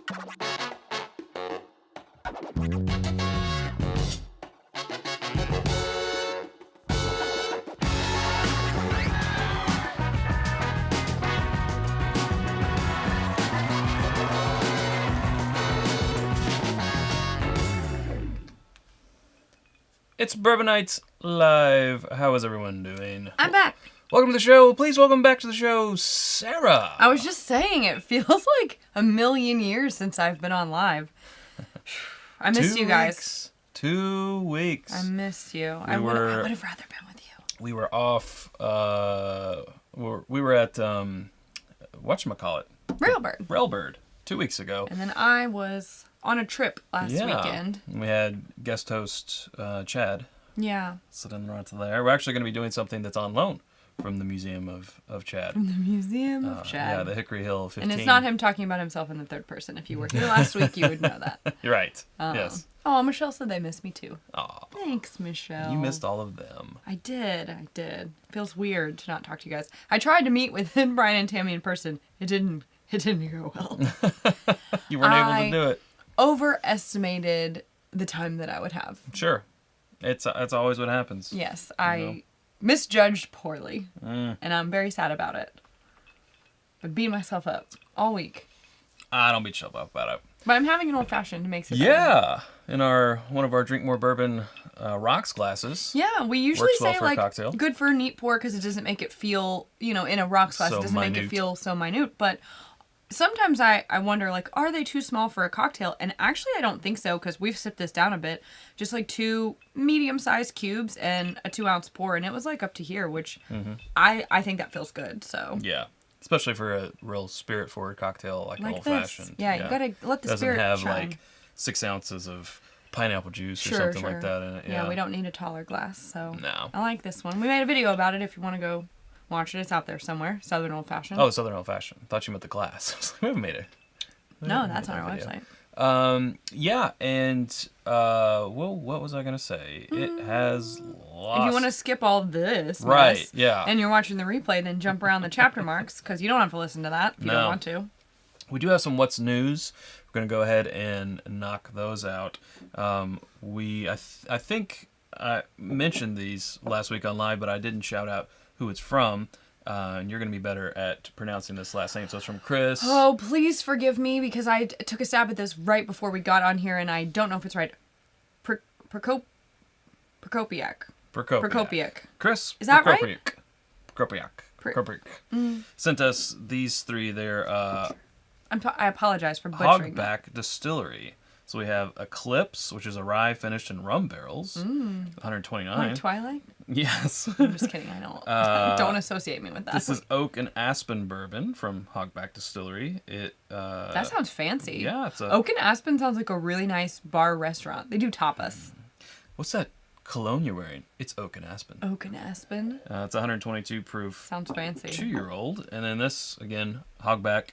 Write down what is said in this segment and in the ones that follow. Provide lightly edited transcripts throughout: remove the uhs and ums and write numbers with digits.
It's Bourbon Night live. How is everyone doing? I'm back. Welcome to the show. Please welcome back to the show, Sara. I was just saying, it feels like a million years since I've been on live. I missed you guys. 2 weeks. I missed you. I would have rather been with you. We were off. We were at whatchamacallit? Railbird 2 weeks ago. And then I was on a trip last weekend. We had guest host Chad. Yeah. Sitting right there. We're actually going to be doing something that's on loan from the Museum of Chad. From the Museum of Chad. Yeah, the Hickory Hill 15. And it's not him talking about himself in the third person. If you were here last week, you would know that. You're right. Yes. Oh, Michelle said they missed me too. Oh. Thanks, Michelle. You missed all of them. I did. Feels weird to not talk to you guys. I tried to meet with Brian and Tammy in person. It didn't go well. You weren't able to do it. Overestimated the time that I would have. Sure. It's always what happens. Yes, I misjudged poorly, and I'm very sad about it. But beat myself up all week. I don't beat yourself up about it. But I'm having an old-fashioned. It makes it better. In one of our Drink More Bourbon rocks glasses. Yeah, we usually say well like good for a neat pour because it doesn't make it feel, in a rocks glass, so it doesn't make it feel so minute. But sometimes I wonder, are they too small for a cocktail? And actually, I don't think so, because we've sipped this down a bit. Just 2 medium-sized cubes and a 2-ounce pour, and it was up to here, which I think that feels good. So yeah, especially for a real spirit-forward cocktail like an old-fashioned. Yeah, you gotta let the spirit shine. Doesn't have 6 ounces of pineapple juice or something like that in it. Yeah, we don't need a taller glass, so no. I like this one. We made a video about it if you want to go watch it. It's out there somewhere. Southern Old Fashioned. Oh, Southern Old Fashioned. Thought you meant the glass. We haven't made it. No, that's on our website. Yeah, and what was I gonna say? It has lost. If you want to skip all this, right? Yeah. And you're watching the replay, then jump around the chapter marks because you don't have to listen to that if you don't want to. We do have some what's news. We're gonna go ahead and knock those out. I think I mentioned these last week on live, but I didn't shout out who it's from. And you're going to be better at pronouncing this last name. So it's from Chris. Oh, please forgive me because I took a stab at this right before we got on here, and I don't know if it's right. Prokopiak. Chris. Is that right? Prokopiak. Sent us these 3 there. I apologize for butchering Hogback Distillery. So we have Eclipse, which is a rye finished in rum barrels, 129. Like Twilight? Yes. I'm just kidding. I don't. Don't associate me with that. This is Oak and Aspen Bourbon from Hogback Distillery. That sounds fancy. Yeah. Oak and Aspen sounds like a really nice bar restaurant. They do tapas. What's that cologne you're wearing? It's Oak and Aspen. Oak and Aspen? It's 122 proof. Sounds fancy. 2-year-old. And then this, again, Hogback.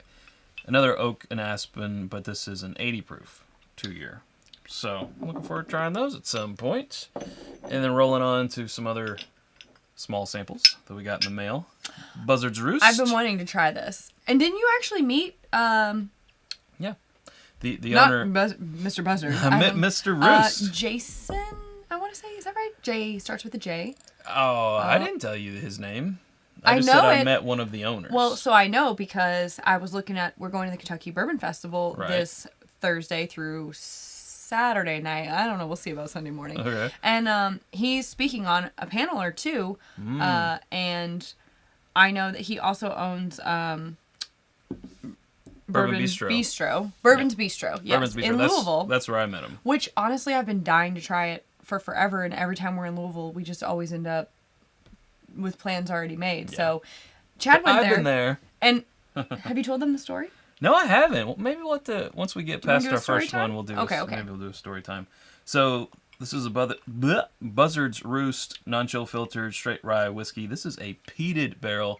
Another Oak and Aspen, but this is an 80 proof. 2-year. So I'm looking forward to trying those at some point. And then rolling on to some other small samples that we got in the mail. Buzzard's Roost. I've been wanting to try this. And didn't you actually meet yeah. The not owner Mr. Buzzard. Mr. Roost. Jason, I want to say, is that right? J starts with a J. Oh, I didn't tell you his name. I just know said I met one of the owners. Well, so I know because I was looking at, we're going to the Kentucky Bourbon Festival this Thursday through Saturday night. I don't know. We'll see about Sunday morning. Okay. And he's speaking on a panel or two. And I know that he also owns Bourbon Bistro. Bourbon's Bistro. Yes, Bourbon's Bistro. In Louisville. That's where I met him. Which, honestly, I've been dying to try it for forever. And every time we're in Louisville, we just always end up with plans already made. Yeah. So Chad went there. I've been there. And have you told them the story? No, I haven't. Well, maybe we'll have to, once we get past our first one, we'll do okay. Maybe we'll do a story time. So this is a Buzzard's Roost non-chill filtered straight rye whiskey. This is a peated barrel.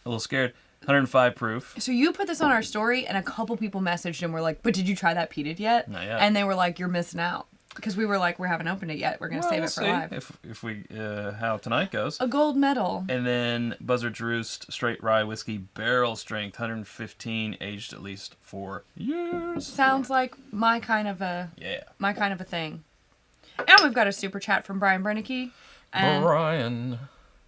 A little scared. 105 proof. So you put this on our story, and a couple people messaged and were like, "But did you try that peated yet?" Not yet. And they were like, "You're missing out." because we were like, we haven't opened it yet. We're gonna save it for live. If we how tonight goes. A gold medal. And then Buzzard's Roost Straight Rye Whiskey, barrel strength, 115, aged at least 4 years. Sounds like my kind of a thing. And we've got a super chat from Brian Brennicky. And Brian.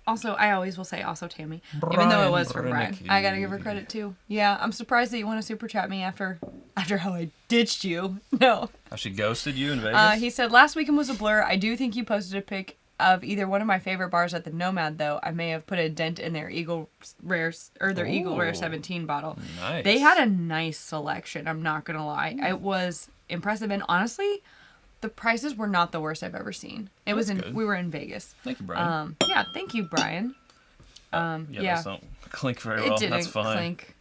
Also, I always will say also Tammy, even though it was from Brian. I gotta give her credit too. Yeah, I'm surprised that you want to super chat me after how I ditched you. No. How she ghosted you in Vegas? He said, last weekend was a blur. I do think you posted a pic of either one of my favorite bars at the Nomad, though. I may have put a dent in their Eagle Rare 17 bottle. Nice. They had a nice selection, I'm not gonna lie. It was impressive, and honestly, the prices were not the worst I've ever seen. We were in Vegas. Thank you, Brian. Yeah, thank you, Brian. Those don't clink very well. It didn't That's fine. clink.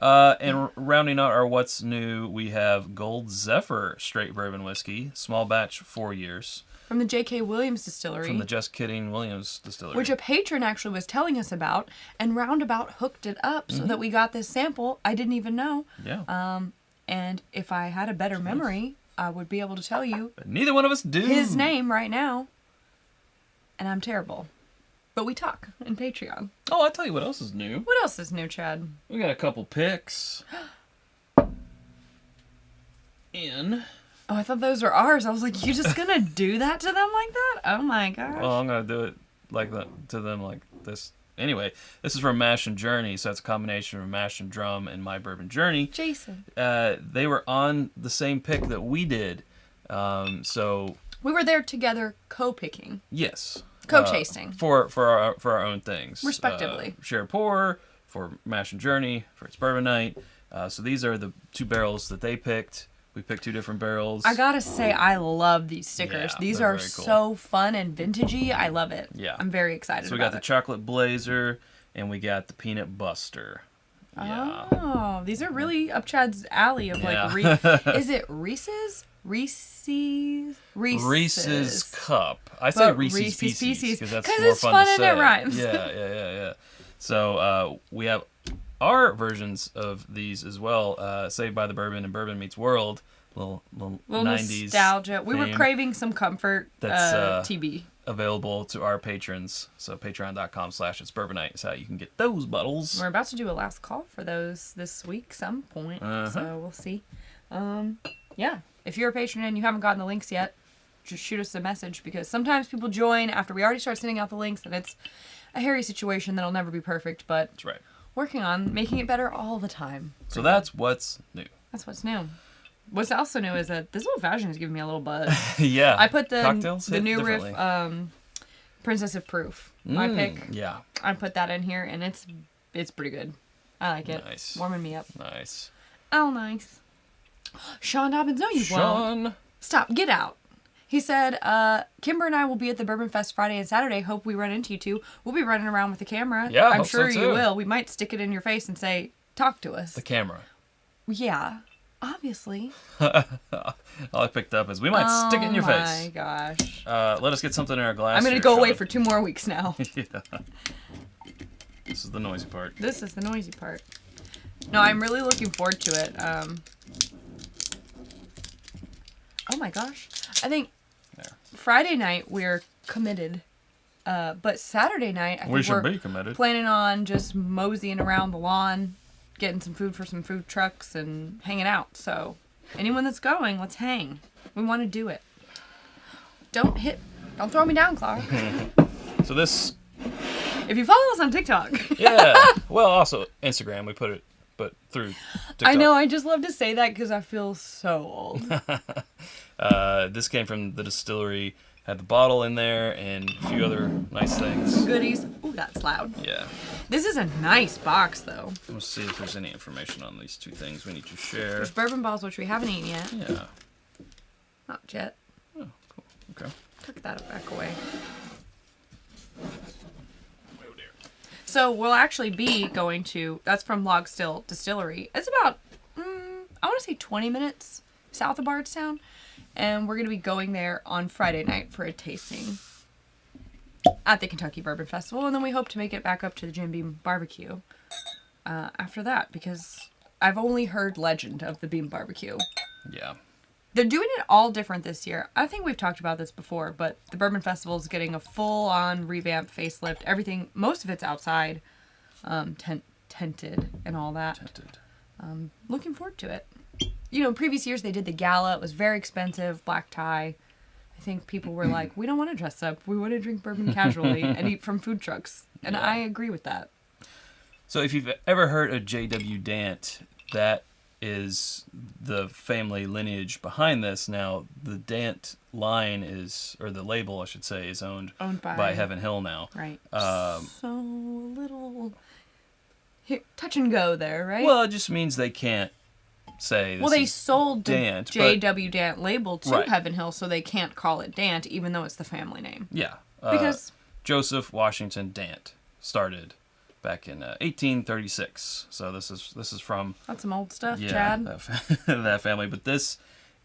And rounding out our what's new, we have Gold Zephyr Straight Bourbon Whiskey, small batch, 4 years. From the J.K. Williams Distillery. From the Just Kidding Williams Distillery. Which a patron actually was telling us about, and roundabout hooked it up so that we got this sample. I didn't even know. Yeah. And if I had a better memory, I would be able to tell you. But neither one of us do. His name right now. And I'm terrible. But we talk in Patreon. Oh, I'll tell you what else is new. What else is new, Chad? We got a couple picks. In. Oh, I thought those were ours. I was like, you just gonna do that to them like that? Oh my gosh. Well, I'm gonna do it like that to them like this. Anyway, this is from Mash and Journey, so it's a combination of Mash and Drum and My Bourbon Journey. Jason. They were on the same pick that we did, so we were there together, co-picking. Yes. Co-tasting. For our own things. Respectively. Share Pour, for Mash and Journey, for its Bourbon Night. So these are the 2 barrels that they picked. We picked 2 different barrels. I gotta say, I love these stickers. Yeah, these they're are very cool. so fun and vintagey. I love it. Yeah. I'm very excited about it. So we got the Chocolate Blazer, and we got the Peanut Buster. Yeah. Oh, these are really up Chad's alley of like, is it Reese's? Reese's Cup. I say Reese's Pieces because that's more fun to say. And it rhymes. Yeah. So we have our versions of these as well. Saved by the Bourbon and Bourbon Meets World. Little 90s nostalgia. We were theme. craving some comfort. That's TB. Available to our patrons. So patreon.com/itsbourbonnight is how you can get those bottles. We're about to do a last call for those this week some point. So we'll see. Yeah. If you're a patron and you haven't gotten the links yet, just shoot us a message, because sometimes people join after we already start sending out the links, and it's a hairy situation that'll never be perfect, but That's right. working on making it better all the time. So that's what's new. That's what's new. What's also new is that this old fashioned is giving me a little buzz. Yeah. I put the new riff, differently. Princess of Proof, my pick. Yeah. I put that in here, and it's pretty good. I like it. Nice. Warming me up. Nice. Oh, nice. Sean Dobbins, no, you won't. Stop. Get out. He said, Kimber and I will be at the Bourbon Fest Friday and Saturday. Hope we run into you two. We'll be running around with the camera. Yeah, I'm hope sure so you too. will. We might stick it in your face and say, talk to us. The camera. Yeah. Obviously. All I picked up is we might stick it in your face. Oh my gosh. Let us get something in our glass. I'm going to go away for 2 more weeks now. Yeah. This is the noisy part. This is the noisy part. No, I'm really looking forward to it. Oh my gosh. I think Friday night we're committed. But Saturday night, I think We should we're be committed. planning on just moseying around the lawn, getting some food for some food trucks, and hanging out. So anyone that's going, let's hang. We want to do it. Don't throw me down, Clark. So this... If you follow us on TikTok. Yeah. Well, also Instagram. We put it through TikTok. I know. I just love to say that because I feel so old. This came from the distillery. Had the bottle in there and a few other nice things. Goodies. Ooh, that's loud. Yeah. This is a nice box, though. Let's see if there's any information on these 2 things we need to share. There's bourbon balls, which we haven't eaten yet. Yeah. Not yet. Oh, cool. Okay. Tuck that back away. So we'll actually be going to, that's from Log Still Distillery. It's about, I want to say 20 minutes south of Bardstown. And we're going to be going there on Friday night for a tasting at the Kentucky Bourbon Festival. And then we hope to make it back up to the Jim Beam Barbecue after that, because I've only heard legend of the Beam Barbecue. Yeah. They're doing it all different this year. I think we've talked about this before, but the Bourbon Festival is getting a full-on revamp, facelift. Everything, most of it's outside, tented and all that. Tented. Looking forward to it. You know, previous years they did the gala. It was very expensive, black tie. I think people were like, we don't want to dress up. We want to drink bourbon casually and eat from food trucks. And I agree with that. So if you've ever heard of J.W. Dant, that is the family lineage behind this. Now, the Dant line is, or the label, I should say, is owned by Heaven Hill now. Right. So a little touch and go there, right? Well, it just means they can't say this. Well, they sold the Dant, J.W. Dant label to Right. Heaven Hill, so they can't call it Dant, even though it's the family name. Yeah. Because Joseph Washington Dant started back in 1836. So this is from that's some old stuff, yeah, Chad. that family. But this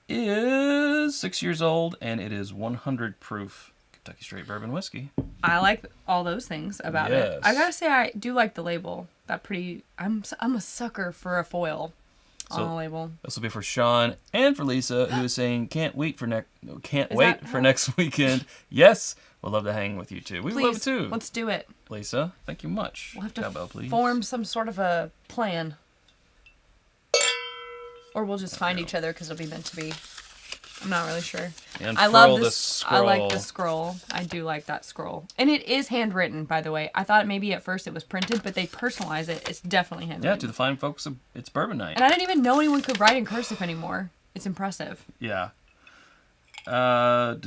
is 6 years old, and it is 100 proof Kentucky Straight Bourbon whiskey. I like all those things about Yes. it. I gotta say, I do like the label. I'm a sucker for a foil on a label. This will be for Sean and for Lisa, who is saying can't wait for next weekend. Yes, we'll love to hang with you too. We Please, love it too. let's do it. Lisa, thank you much. We'll have to Cowbell, please. form some sort of a plan. Or we'll just find each other because it'll be meant to be. I'm not really sure. I love this. I like the scroll. I do like that scroll. And it is handwritten, by the way. I thought maybe at first it was printed, but they personalize it. It's definitely handwritten. Yeah, to the fine folks, it's Bourbon Night. And I didn't even know anyone could write in cursive anymore. It's impressive. Yeah. So,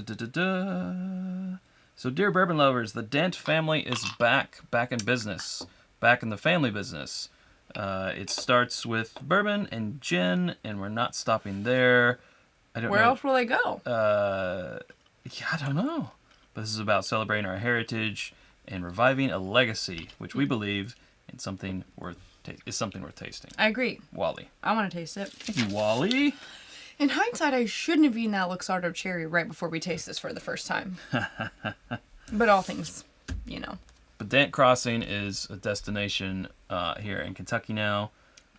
dear bourbon lovers, the Dant family is back in business, back in the family business. It starts with bourbon and gin, and we're not stopping there. I don't know. Where else will they go? Yeah, I don't know. But this is about celebrating our heritage and reviving a legacy, which we believe is something worth tasting. I agree. Wally. I want to taste it. Thank you, Wally. In hindsight, I shouldn't have eaten that Luxardo cherry right before we taste this for the first time. But all things, you know. But Dant Crossing is a destination here in Kentucky now.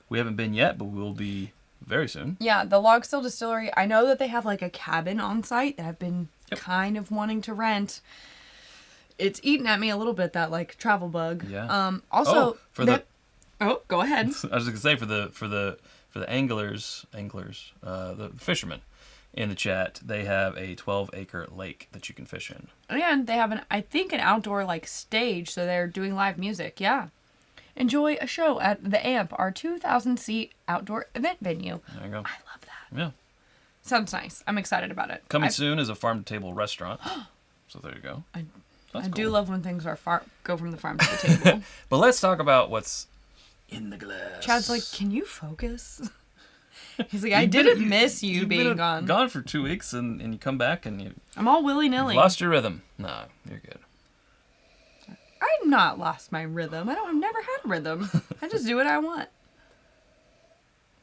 We haven't been yet, but we'll be very soon. Yeah, the Log Still Distillery. I know that they have like a cabin on site that I've been kind of wanting to rent. It's eaten at me a little bit, that like travel bug. Yeah. Also, Oh, go ahead. I was gonna say for the anglers, the fishermen in the chat, they have a 12-acre lake that you can fish in. And they have an outdoor like stage, so they're doing live music. Yeah. Enjoy a show at the Amp, our 2,000-seat outdoor event venue. There you go. I love that. Yeah. Sounds nice. I'm excited about it. Coming soon is a farm-to-table restaurant. So there you go. I do love when things are go from the farm to the table. But let's talk about what's in the glass. Chad's like, can you focus? He's like, I didn't miss you being gone. Gone for 2 weeks, and you come back and I'm all willy-nilly. lost your rhythm. Nah, you're good. I've not lost my rhythm. I've never had a rhythm. I just do what I want.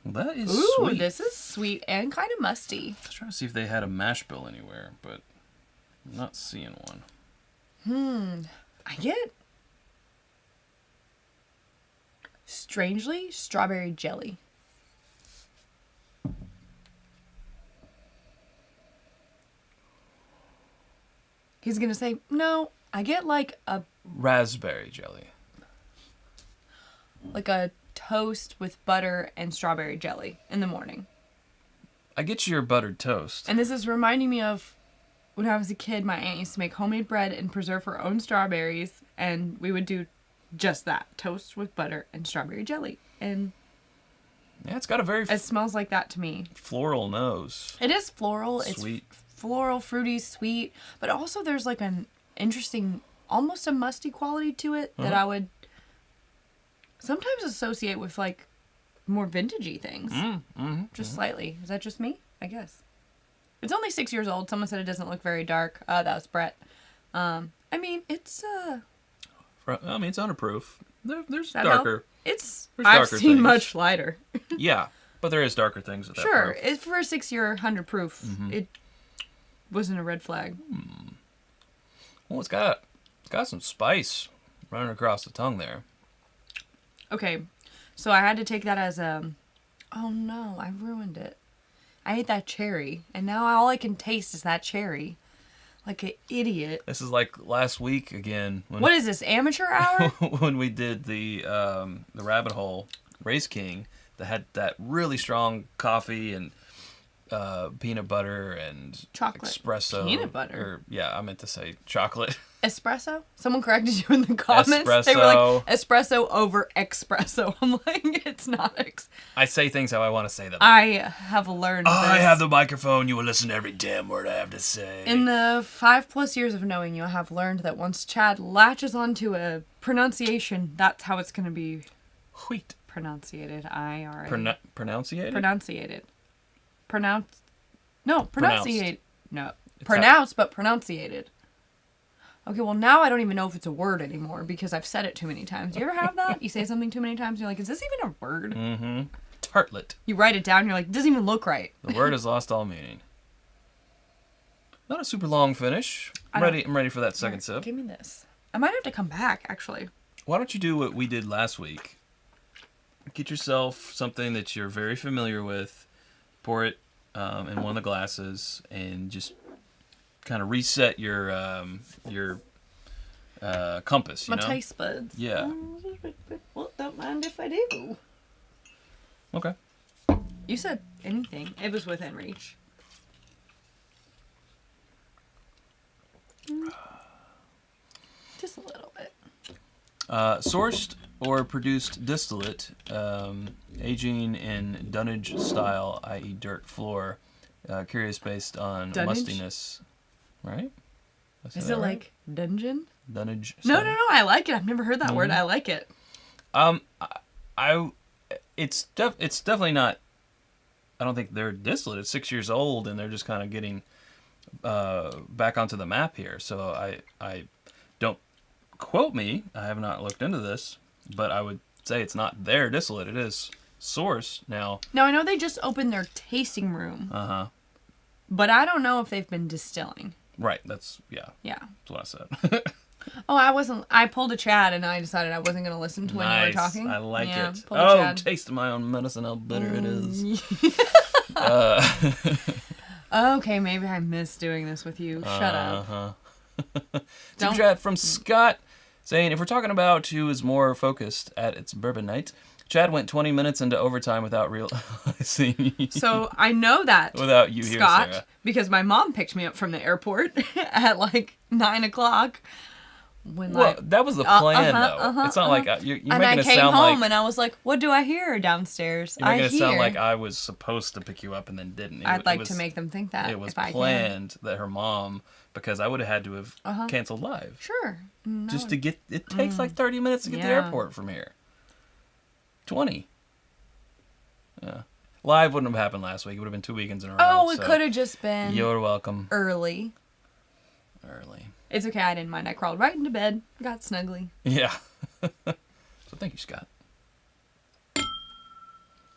Well, that is Ooh, sweet. this is sweet and kind of musty. I was trying to see if they had a mash bill anywhere, but I'm not seeing one. I get strangely strawberry jelly. He's gonna say, no, I get like a Raspberry jelly. toast with butter and strawberry jelly in the morning. I get your buttered toast. And this is reminding me of when I was a kid, my aunt used to make homemade bread and preserve her own strawberries, and we would do just that, toast with butter and strawberry jelly. And Yeah, it's got a very it smells like that to me. floral nose. It is floral. Sweet. It's floral, fruity, sweet, but also there's like an interesting, almost a musty quality to it that I would sometimes associate with like more vintagey things. Just slightly. Is that just me? I guess. It's only 6 years old. Someone said it doesn't look very dark. That was Brett. I mean, it's it's under proof. There's that darker. There's I've darker seen things. much lighter. Yeah, but there is darker things with that Sure, proof. it's for a 6-year 100 proof. It wasn't a red flag. Well, it's got some spice running across the tongue there. Okay, so I had to take that as a, oh no, I ruined it. I ate that cherry, and now all I can taste is that cherry. Like an idiot. This is like last week again. What is this, amateur hour? When we did the Rabbit Hole Race King that had that really strong coffee and peanut butter and Chocolate. espresso. Peanut butter? Or, yeah, I meant to say chocolate. Espresso? Someone corrected you in the comments. Espresso. They were like, espresso over espresso. I'm like, it's not I say things how I want to say them. I have learned I this. have the microphone. You will listen to every damn word I have to say. In the 5+ years of knowing you, I have learned that once Chad latches onto a pronunciation, that's how it's going to be Wheat. pronunciated. I-R-A. Pronunciated? Pronunciated. Pronounce. No, pronunciate. No. It's Pronounced, but pronunciated. Okay, well, now I don't even know if it's a word anymore because I've said it too many times. Do you ever have that? You say something too many times, and you're like, is this even a word? Mm-hmm. Tartlet. You write it down, and you're like, it doesn't even look right. The word has lost all meaning. Not a super long finish. I'm ready for that second sip. Give me this. I might have to come back, actually. Why don't you do what we did last week? Get yourself something that you're very familiar with, pour it in one of the glasses, and just kind of reset your compass, you know? My taste buds. Yeah. Well, don't mind if I do. Okay. You said anything. It was within reach. Just a little bit. Sourced or produced distillate, aging in dunnage style, i.e. dirt floor, curious based on Dunnage? mustiness. Right? Is it like dungeon? Dunnage No, style. I like it. I've never heard that word. I like it. It's definitely not. I don't think they're distillate. It's 6 years old, and they're just kind of getting back onto the map here. So I don't quote me. I have not looked into this, but I would say it's not their distillate. It is source now. Now I know they just opened their tasting room, but I don't know if they've been distilling. Right. That's Yeah. That's what I said. Oh, I wasn't. I pulled a Chad, and I decided I wasn't going to listen to when you were talking. I like Yeah, it. pulled a Oh, Chad. tasting my own medicine, how bitter it is. Okay, maybe I miss doing this with you. Shut up. Super chat from Scott saying, if we're talking about who is more focused at its bourbon night, Chad went 20 minutes into overtime without realizing. So I know that Without you here, Scott, Sarah. because my mom picked me up from the airport at like 9 o'clock. Well, that was the plan, though. It's not like you're and making I it came sound home like and I was like, "What do I hear downstairs?" you're making it sound like I was supposed to pick you up and then didn't. I'd like to make them think that it was if I planned that her mom, because I would have had to have canceled live. Sure. No. Just to get, it takes like 30 minutes to get to the Yeah. airport from here. 20. Yeah. Live wouldn't have happened last week. It would have been 2 weekends in a row. Oh, it so could have just been You're welcome. early. Early. It's okay. I didn't mind. I crawled right into bed, got snuggly. Yeah. So thank you, Scott.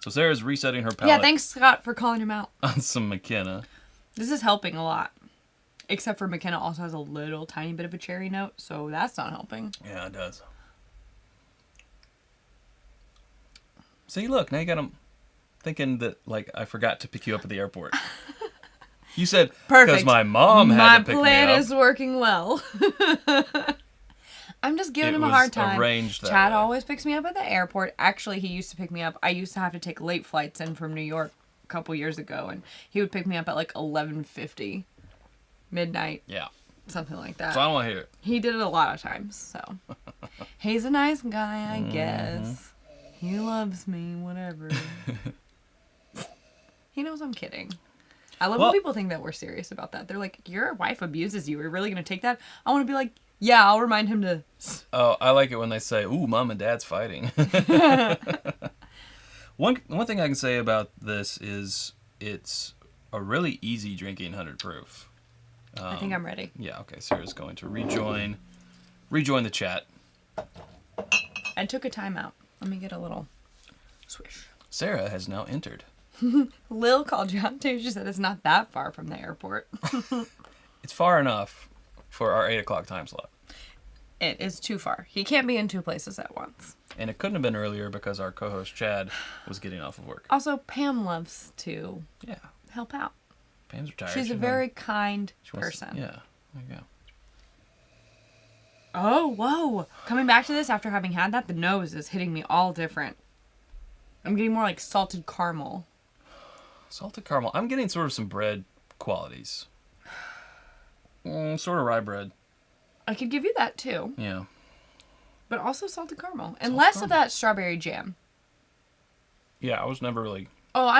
So Sarah's resetting her palate Yeah, thanks, Scott, for calling him out. on some McKenna. This is helping a lot. Except for McKenna also has a little tiny bit of a cherry note, so that's not helping. Yeah, it does. See, look, now you got him thinking that, like, I forgot to pick you up at the airport. You said, Perfect. because my mom had to pick me up. My plan is working well. I'm just giving him a hard time. Arranged that Chad way. always picks me up at the airport. Actually, he used to pick me up. I used to have to take late flights in from New York a couple years ago, and he would pick me up at like 11:50, midnight, Yeah. something like that. So I don't want to hear it. He did it a lot of times, so. He's a nice guy, I guess. He loves me, whatever. He knows I'm kidding. I love when people think that we're serious about that. They're like, your wife abuses you. Are you really going to take that? I want to be like, yeah, I'll remind him to... Oh, I like it when they say, ooh, mom and dad's fighting. One thing I can say about this is it's a really easy drinking 100 proof. I think I'm ready. Yeah, okay. Sarah's going to rejoin the chat. I took a timeout. Let me get a little swish. Sarah has now entered. Lil called you out too. She said it's not that far from the airport. It's far enough for our 8 o'clock time slot. It is too far. He can't be in two places at once. And it couldn't have been earlier because our co-host Chad was getting off of work. Also, Pam loves to Yeah. help out. Pam's retired. She's a very kind person. Yeah, there you go. Oh, whoa. Coming back to this after having had that, the nose is hitting me all different. I'm getting more like salted caramel. Salted caramel. I'm getting sort of some bread qualities. Sort of rye bread. I could give you that too. Yeah. But also salted caramel. And less of that strawberry jam. Yeah, I was never really Oh,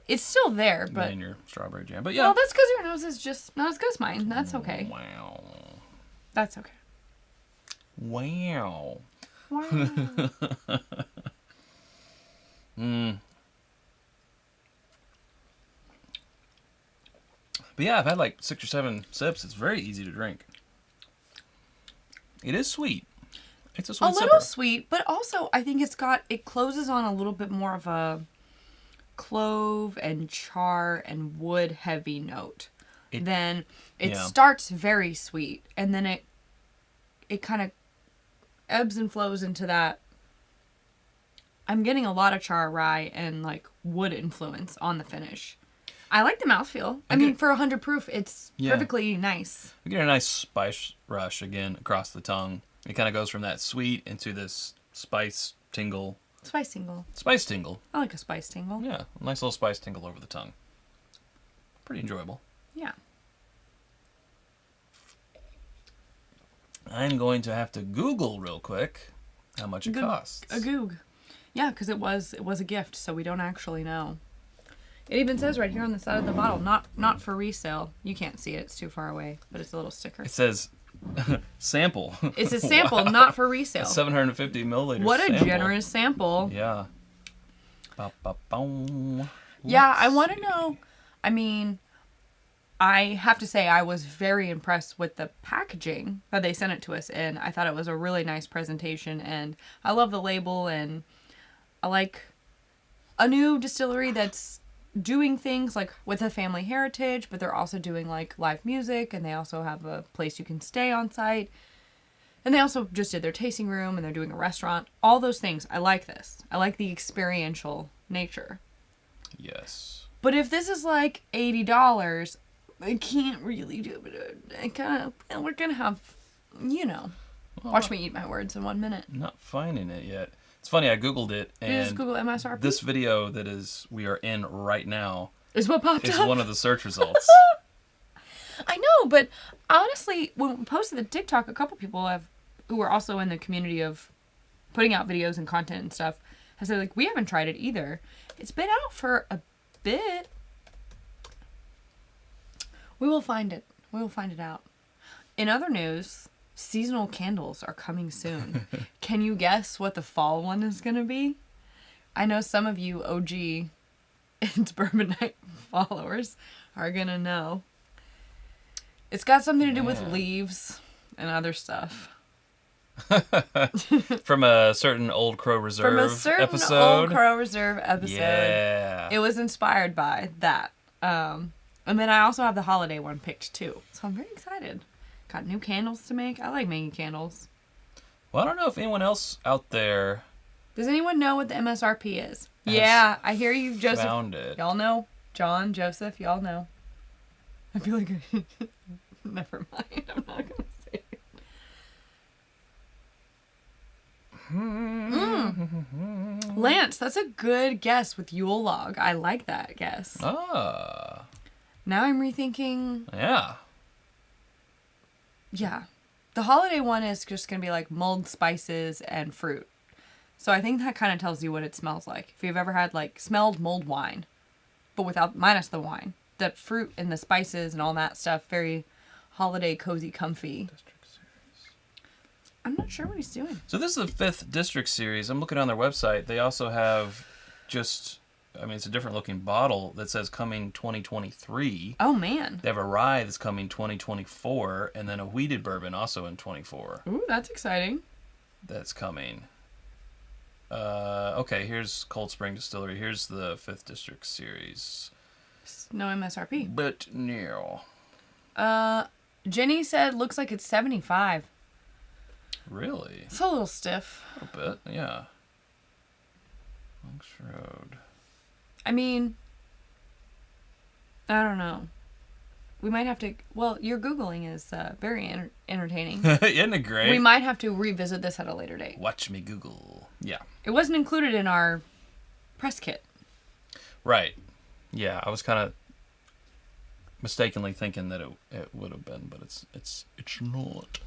it's still there, but... in your strawberry jam. But yeah. Well, that's because your nose is just not as good as mine. That's okay. Wow. That's okay. Wow. Wow. But yeah, I've had like 6 or 7 sips. It's very easy to drink. It is sweet. It's a sweet little sipper. sweet, but also I think it closes on a little bit more of a clove and char and wood heavy note. Then it starts very sweet, and then it kind of ebbs and flows into that. I'm getting a lot of char, rye, and like wood influence on the finish. I like the mouthfeel. I mean, for 100 proof, it's perfectly nice. We get a nice spice rush again across the tongue. It kind of goes from that sweet into this spice tingle. Spice tingle. Spice tingle. I like a spice tingle. Yeah, a nice little spice tingle over the tongue. Pretty enjoyable. Yeah. I'm going to have to Google real quick how much it costs. A goog. Yeah, because it was a gift, so we don't actually know. It even says right here on the side of the bottle, not for resale. You can't see it; it's too far away. But it's a little sticker. It says sample. It's a sample, not for resale. 750 milliliters. What a sample. generous sample! Yeah. Ba-ba-boom. Yeah, I want to know. I mean, I have to say I was very impressed with the packaging that they sent it to us in. I thought it was a really nice presentation, and I love the label, and I like a new distillery that's doing things like with a family heritage, but they're also doing like live music, and they also have a place you can stay on site. And they also just did their tasting room, and they're doing a restaurant. All those things. I like this. I like the experiential nature. Yes. But if this is like $80, I can't really do it. We're going to have, watch me eat my words in 1 minute. I'm not finding it yet. It's funny, I Googled it, and you just Google MSRP? this video that we are in right now is what popped is up. one of the search results. I know, but honestly, when we posted the TikTok, a couple people who are also in the community of putting out videos and content and stuff have said, like, we haven't tried it either. It's been out for a bit. We will find it. We will find it out. In other news, seasonal candles are coming soon. Can you guess what the fall one is going to be? I know some of you OG It's Bourbon Night followers are going to know. It's got something to do with leaves and other stuff. From a certain Old Crow Reserve From a certain episode. Old Crow Reserve episode. Yeah. It was inspired by that. And then I also have the holiday one picked too. So I'm very excited. Got new candles to make. I like making candles. Well, I don't know if anyone else out there Does anyone know what the MSRP is? Yeah, I hear you, Joseph. found it. Y'all know. John, Joseph, y'all know. I feel like never mind. I'm not going to say it. Lance, that's a good guess with Yule log. I like that guess. Ah. Now I'm rethinking. Yeah. Yeah. The holiday one is just going to be like mulled spices and fruit. So I think that kind of tells you what it smells like. If you've ever had like smelled mulled wine, but minus the wine. The fruit and the spices and all that stuff, very holiday, cozy, comfy. I'm not sure what he's doing. So this is the 5th District Series. I'm looking on their website. They also have it's a different looking bottle that says coming 2023. Oh, man. They have a rye that's coming 2024, and then a wheated bourbon also in 24. Ooh, that's exciting. That's coming. Okay, here's Cold Spring Distillery. Here's the 5th District Series. No MSRP. But no. Jenny said looks like it's 75. Really? It's a little stiff. A little bit, yeah. Monks Road. I mean, I don't know. We might have to... Well, your Googling is very entertaining. Isn't it great? We might have to revisit this at a later date. Watch me Google. Yeah. It wasn't included in our press kit. Right. Yeah, I was kind of mistakenly thinking that it would have been, but it's not.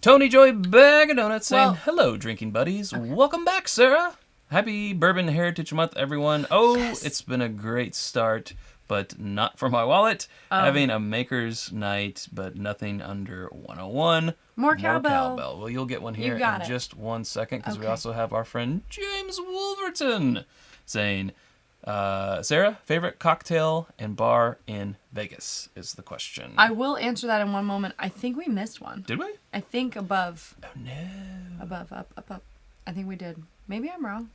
Tony Joy Bag of Donuts saying, hello, drinking buddies. Okay. Welcome back, Sara. Happy Bourbon Heritage Month, everyone. Oh, yes. It's been a great start, but not for my wallet. Having a maker's night, but nothing under 101. More cowbell. Well, you'll get one here in just 1 second, because we also have our friend James Wolverton saying, Sara, favorite cocktail and bar in Vegas is the question. I will answer that in one moment. I think we missed one. Did we? I think above. Oh, no. Above, up. I think we did. Maybe I'm wrong.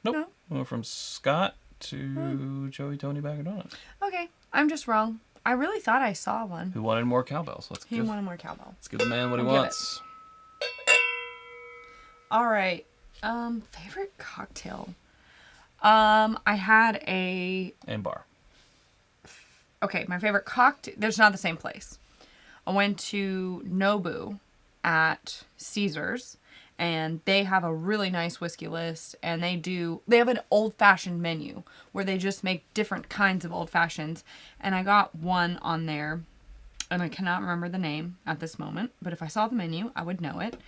Nope. No? We went from Scott to Joey Tony Bag of Donuts. Okay. I'm just wrong. I really thought I saw one. Who wanted more cowbells? He wanted more cowbell. Let's give the man what he wants. All right. Favorite cocktail. I had a... And bar. Okay, my favorite cocktail... There's not the same place. I went to Nobu at Caesars, and they have a really nice whiskey list, and they have an old-fashioned menu where they just make different kinds of old-fashions, and I got one on there, and I cannot remember the name at this moment, but if I saw the menu, I would know it.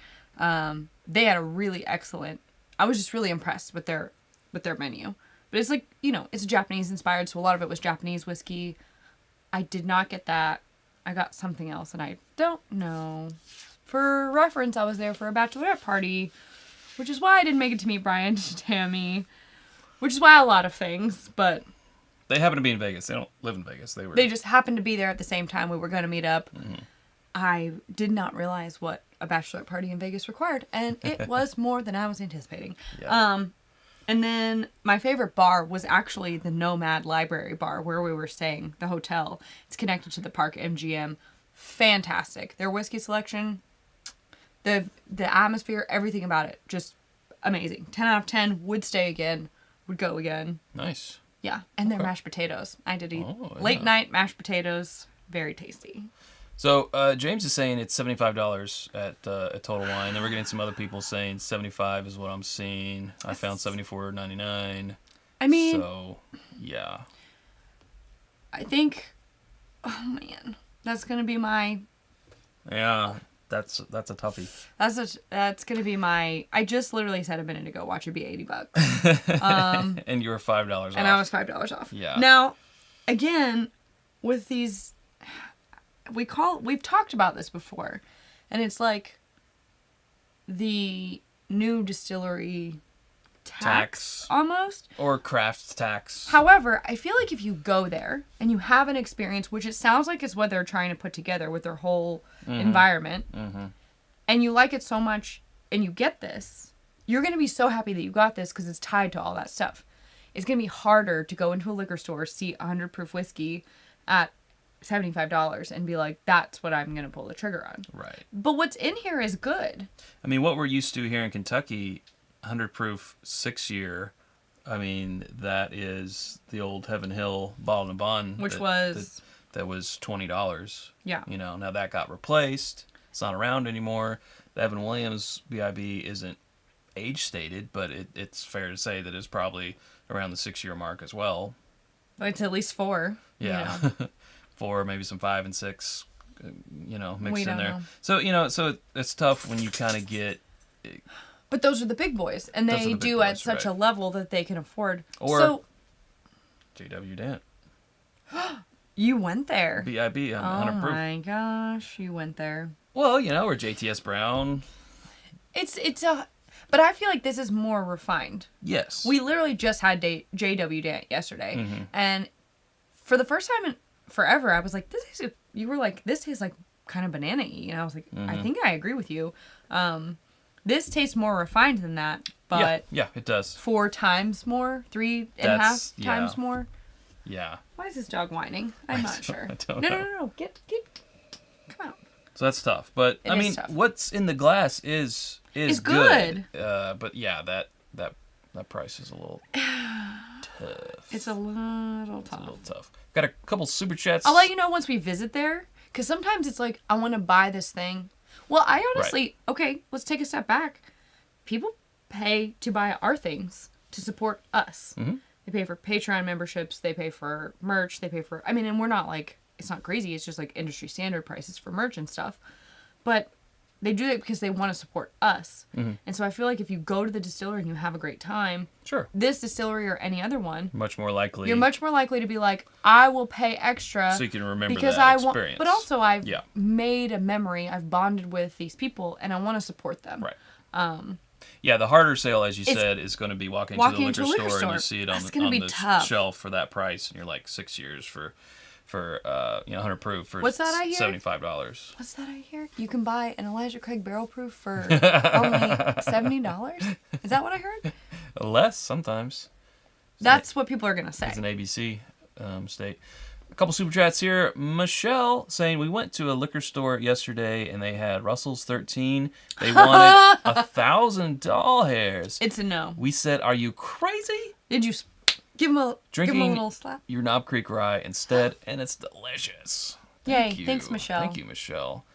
They had a really excellent... I was just really impressed with their menu. But it's like, it's Japanese inspired, so a lot of it was Japanese whiskey. I did not get that. I got something else, and I don't know. For reference, I was there for a bachelorette party, which is why I didn't make it to meet Brian and Tammy, which is why a lot of things, but... They happen to be in Vegas. They don't live in Vegas. They just happened to be there at the same time we were going to meet up. Mm-hmm. I did not realize what a bachelorette party in Vegas required, and it was more than I was anticipating. Yeah. And then my favorite bar was actually the Nomad Library Bar where we were staying, the hotel. It's connected to the Park MGM. Fantastic. Their whiskey selection, the atmosphere, everything about it, just amazing. 10 out of 10, would stay again, would go again. Nice. Yeah, and their mashed potatoes. I did eat late night mashed potatoes. Very tasty. So James is saying it's $75 at Total Wine. Then we're getting some other people saying $75 is what I'm seeing. I found $74.99. I mean, so yeah. I think, oh man, that's gonna be my. Yeah, that's a toughie. That's gonna be my. I just literally said a minute ago, watch it be $80. And you were $5 off. And I was $5 off. Yeah. Now, again, with these. We've talked about this before, and it's like the new distillery tax almost, or craft tax. However, I feel like if you go there and you have an experience, which it sounds like is what they're trying to put together with their whole environment, and you like it so much and you get this, you're going to be so happy that you got this because it's tied to all that stuff. It's going to be harder to go into a liquor store, see 100 proof whiskey at $75 and be like, that's what I'm going to pull the trigger on. Right. But what's in here is good. I mean, what we're used to here in Kentucky, 100 proof 6-year, I mean, that is the old Heaven Hill Bottle and Bond. Which was $20. Yeah. Now that got replaced. It's not around anymore. The Evan Williams BIB isn't age stated, but it's fair to say that it's probably around the 6-year mark as well. It's at least 4. Yeah. 4, maybe some 5 and 6, mixed in there. Know. So it's tough when you kind of get. But those are the big boys, and they do at such a level that they can afford. Or J.W. Dent. You went there. BIB, 100 proof. Oh my gosh, you went there. Well, or JTS Brown. But I feel like this is more refined. Yes. We literally just had J.W. Dent yesterday, and for the first time in forever, I was like, you were like, this tastes like kind of banana-y. And I was like, I think I agree with you. This tastes more refined than that, but yeah, it does. 4 times more, 3.5 times more. Yeah. Why is this dog whining? I'm not sure. I don't know. No. Get, come out. So that's tough. But I mean, what's in the glass is good. But yeah, that price is a little tough. It's a little tough. It's a little tough. Got a couple super chats. I'll let you know once we visit there. Because sometimes it's like, I want to buy this thing. Well, I honestly, okay, let's take a step back. People pay to buy our things to support us. Mm-hmm. They pay for Patreon memberships. They pay for merch. They pay for, I mean, and we're not like, it's not crazy. It's just like industry standard prices for merch and stuff. But they do it because they want to support us. Mm-hmm. And so I feel like if you go to the distillery and you have a great time, sure, this distillery or any other one, much more likely. You're much more likely to be like, I will pay extra. So you can remember because that I experience. But also I've made a memory. I've bonded with these people and I want to support them. Right. Yeah, the harder sale, as you said, is going to be walking into the liquor store and you see it on the shelf for that price, and you're like 6 years for 100 proof for What's that I hear? $75. What's that I hear? You can buy an Elijah Craig barrel proof for only $70. Is that what I heard? Less sometimes. That's what people are gonna say. It's an ABC state. A couple super chats here. Michelle saying, we went to a liquor store yesterday and they had Russell's 13. They wanted 1,000 doll hairs. It's a no. We said, are you crazy? Did you give him a little slap? Your Knob Creek Rye instead, and it's delicious. Yay! Thanks, Michelle. Thank you, Michelle.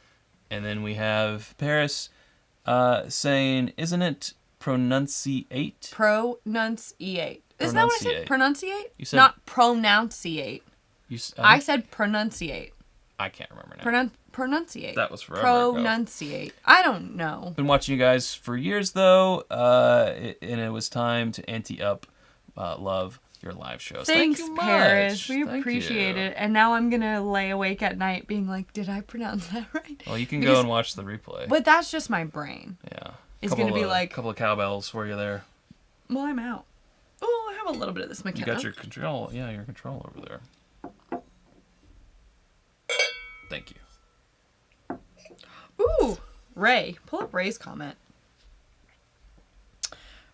And then we have Paris saying, isn't it pronunciate? Pronunciate. Isn't that what I said? Pronunciate? You said, not pronunciate. I said pronunciate. I can't remember now. Pronunciate. That was forever Pronunciate. I don't know. Been watching you guys for years, though, and it was time to ante up love your live shows. Thanks, Thank you Paris. much. We appreciate it. And now I'm going to lay awake at night being like, did I pronounce that right? Well, you can go and watch the replay. But that's just my brain. Yeah. It's going to be like... A couple of cowbells for you there. Well, I'm out. Oh, I have a little bit of this McKenna. You got your control. Yeah, your control over there. Thank you. Ooh, Ray. Pull up Ray's comment.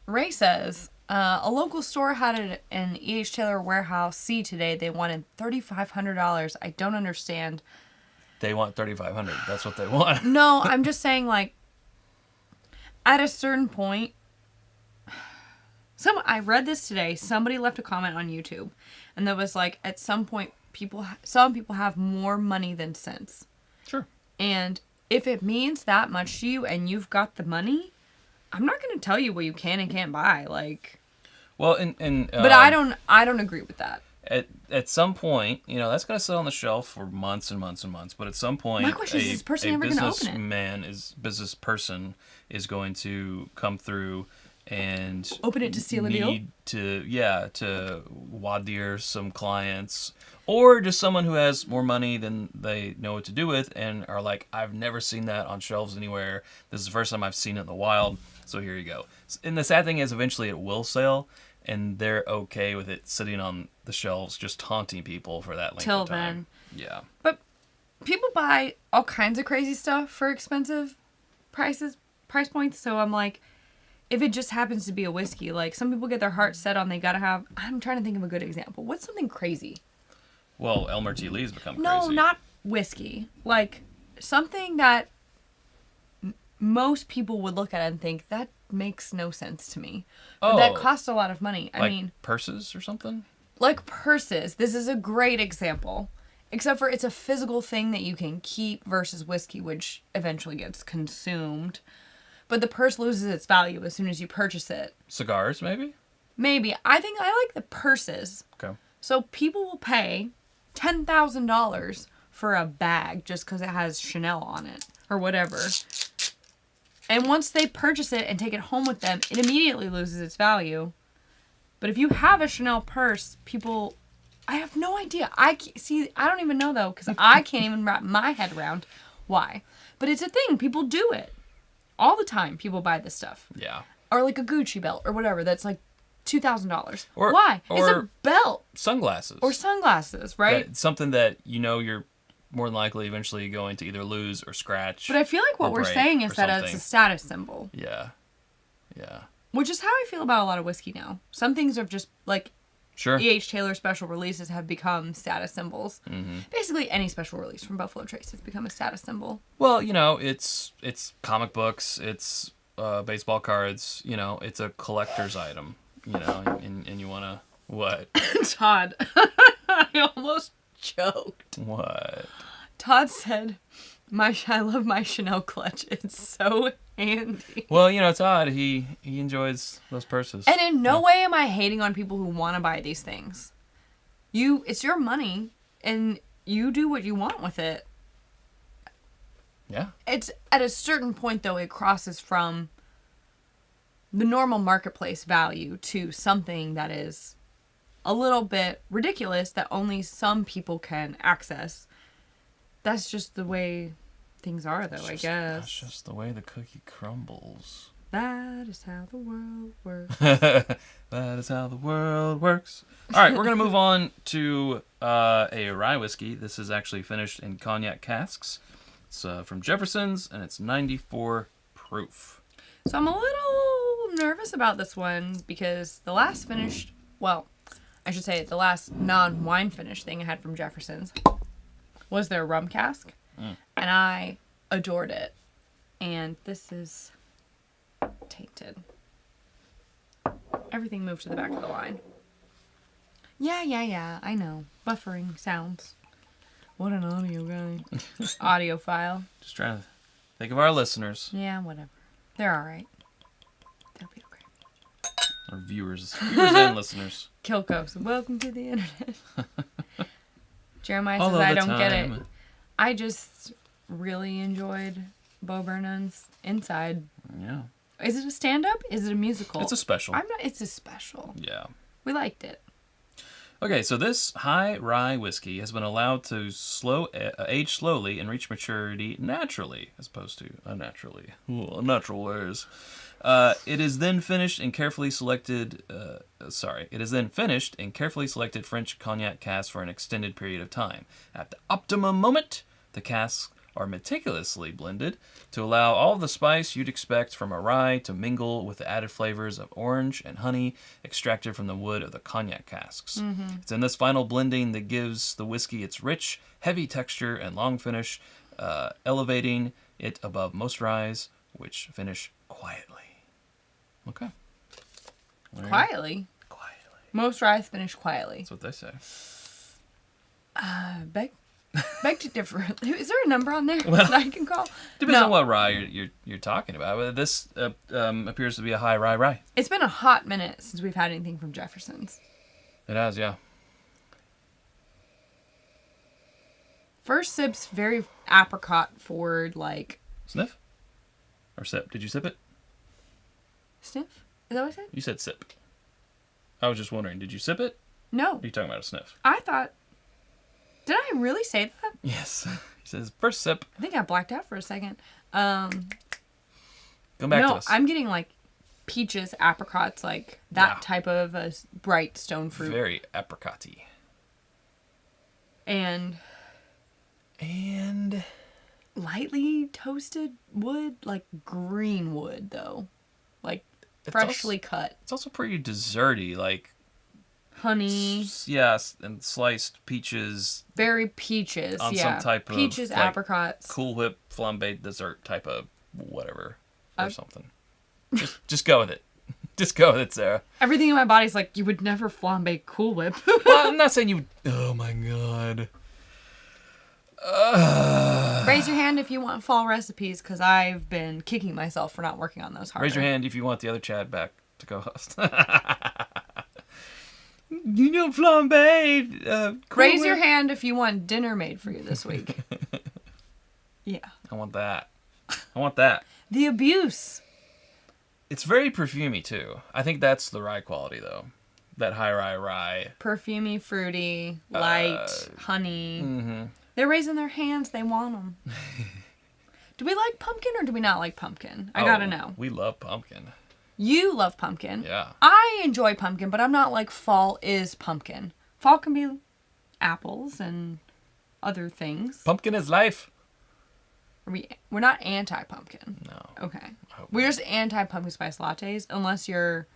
Ray says, a local store had an E.H. Taylor warehouse C today. They wanted $3,500. I don't understand. They want $3,500. That's what they want. No, I'm just saying, like, at a certain point, I read this today. Somebody left a comment on YouTube, and that was like, at some point, some people have more money than sense. Sure. And if it means that much to you and you've got the money, I'm not going to tell you what you can and can't buy. Like, well, but I don't agree with that. At some point, that's going to sit on the shelf for months and months and months. But at some point, my question is this person ever going to open it? Business person is going to come through and open it to seal a deal. Need to wadir some clients, or just someone who has more money than they know what to do with, and are like, I've never seen that on shelves anywhere. This is the first time I've seen it in the wild. So here you go. And the sad thing is, eventually it will sell, and they're okay with it sitting on the shelves, just taunting people for that length of time. Till then, yeah. But people buy all kinds of crazy stuff for expensive price points. So I'm like, if it just happens to be a whiskey, like some people get their heart set on they gotta have. I'm trying to think of a good example. What's something crazy? Well, Elmer T. Lee's become crazy. No, not whiskey. Like something that most people would look at and think that makes no sense to me. But that costs a lot of money. I mean, purses or something? Like purses. This is a great example. Except for it's a physical thing that you can keep versus whiskey, which eventually gets consumed. But the purse loses its value as soon as you purchase it. Cigars, maybe? Maybe. I think I like the purses. Okay. So people will pay $10,000 for a bag just because it has Chanel on it or whatever. And once they purchase it and take it home with them, it immediately loses its value. But if you have a Chanel purse, people... I have no idea. I don't even know, though, because I can't even wrap my head around why. But it's a thing. People do it. All the time, people buy this stuff. Yeah. Or like a Gucci belt or whatever that's like $2,000. Or, why? Or it's a belt. Sunglasses. Or sunglasses, right? Something that you're more than likely eventually going to either lose or scratch. But I feel like what we're saying is that it's a status symbol. Yeah. Yeah. Which is how I feel about a lot of whiskey now. Some things are just like... Sure. E.H. Taylor special releases have become status symbols. Mm-hmm. Basically, any special release from Buffalo Trace has become a status symbol. Well, it's comic books, it's baseball cards, it's a collector's item, and you want to What? Todd. I almost choked. What? Todd said, I love my Chanel clutch. It's so handy. Well, Todd, he enjoys those purses. And in no way am I hating on people who want to buy these things. It's your money, and you do what you want with it. Yeah. It's at a certain point, though, it crosses from the normal marketplace value to something that is a little bit ridiculous that only some people can access. That's just the way things are, though, I guess. That's just the way the cookie crumbles. That is how the world works. That is how the world works. All right, we're going to move on to a rye whiskey. This is actually finished in Cognac Casks. It's from Jefferson's, and it's 94 proof. So I'm a little nervous about this one because the last non-wine finished thing I had from Jefferson's was their rum cask. And I adored it. And this is tainted. Everything moved to the back of the line. Yeah, I know. Buffering sounds. What an audio guy. Audio file. Just trying to think of our listeners. Yeah, whatever. They're alright. They'll be okay. Our viewers and listeners. Kilko, so welcome to the internet. Jeremiah All says, of I the don't get it. time. I just really enjoyed Bourbon's Inside. Yeah. Is it a stand-up? Is it a musical? It's a special. It's a special. Yeah. We liked it. Okay, so this high rye whiskey has been allowed to age slowly and reach maturity naturally, as opposed to unnaturally. Ooh, unnatural ways. It is then finished in carefully selected French cognac casks for an extended period of time. At the optimum moment, the casks are meticulously blended to allow all the spice you'd expect from a rye to mingle with the added flavors of orange and honey extracted from the wood of the cognac casks. Mm-hmm. It's in this final blending that gives the whiskey its rich, heavy texture and long finish, elevating it above most ryes, which finish quietly. Okay. Quietly? Quietly. Most ryes finish quietly. That's what they say. Beg to differ. Is there a number on there that I can call? Depends on what rye you're talking about. But this appears to be a high rye. It's been a hot minute since we've had anything from Jefferson's. It has, yeah. First sip's very apricot forward, like... Sniff? Or sip? Did you sip it? Sniff? Is that what I said? You said sip. I was just wondering, did you sip it? No. Or are you talking about a sniff? I thought... Did I really say that? Yes. He says, first sip. I think I blacked out for a second. Come back to us. I'm getting like peaches, apricots, like that type of a bright stone fruit. Very apricot-y. And lightly toasted wood, like green wood though. Like freshly cut. It's also pretty desserty, like honey. Yes, and sliced peaches. Very peaches, on some type of peaches, like, apricots. Cool Whip flambé dessert type of whatever or something. Just go with it. Just go with it, Sarah. Everything in my body's like, you would never flambe Cool Whip. Well, I'm not saying you... Oh, my God. Raise your hand if you want fall recipes, because I've been kicking myself for not working on those harder. Raise your hand if you want the other Chad back to co-host. You know, flambe. Raise your hand if you want dinner made for you this week. Yeah. I want that. I want that. The abuse. It's very perfumey, too. I think that's the rye quality, though. That high rye. Perfumey, fruity, light, honey. Mm-hmm. They're raising their hands. They want them. Do we like pumpkin or do we not like pumpkin? I gotta know. We love pumpkin. You love pumpkin. Yeah. I enjoy pumpkin, but I'm not like fall is pumpkin. Fall can be apples and other things. Pumpkin is life. We're not anti-pumpkin. No. Okay. We're just anti-pumpkin spice lattes, unless you're...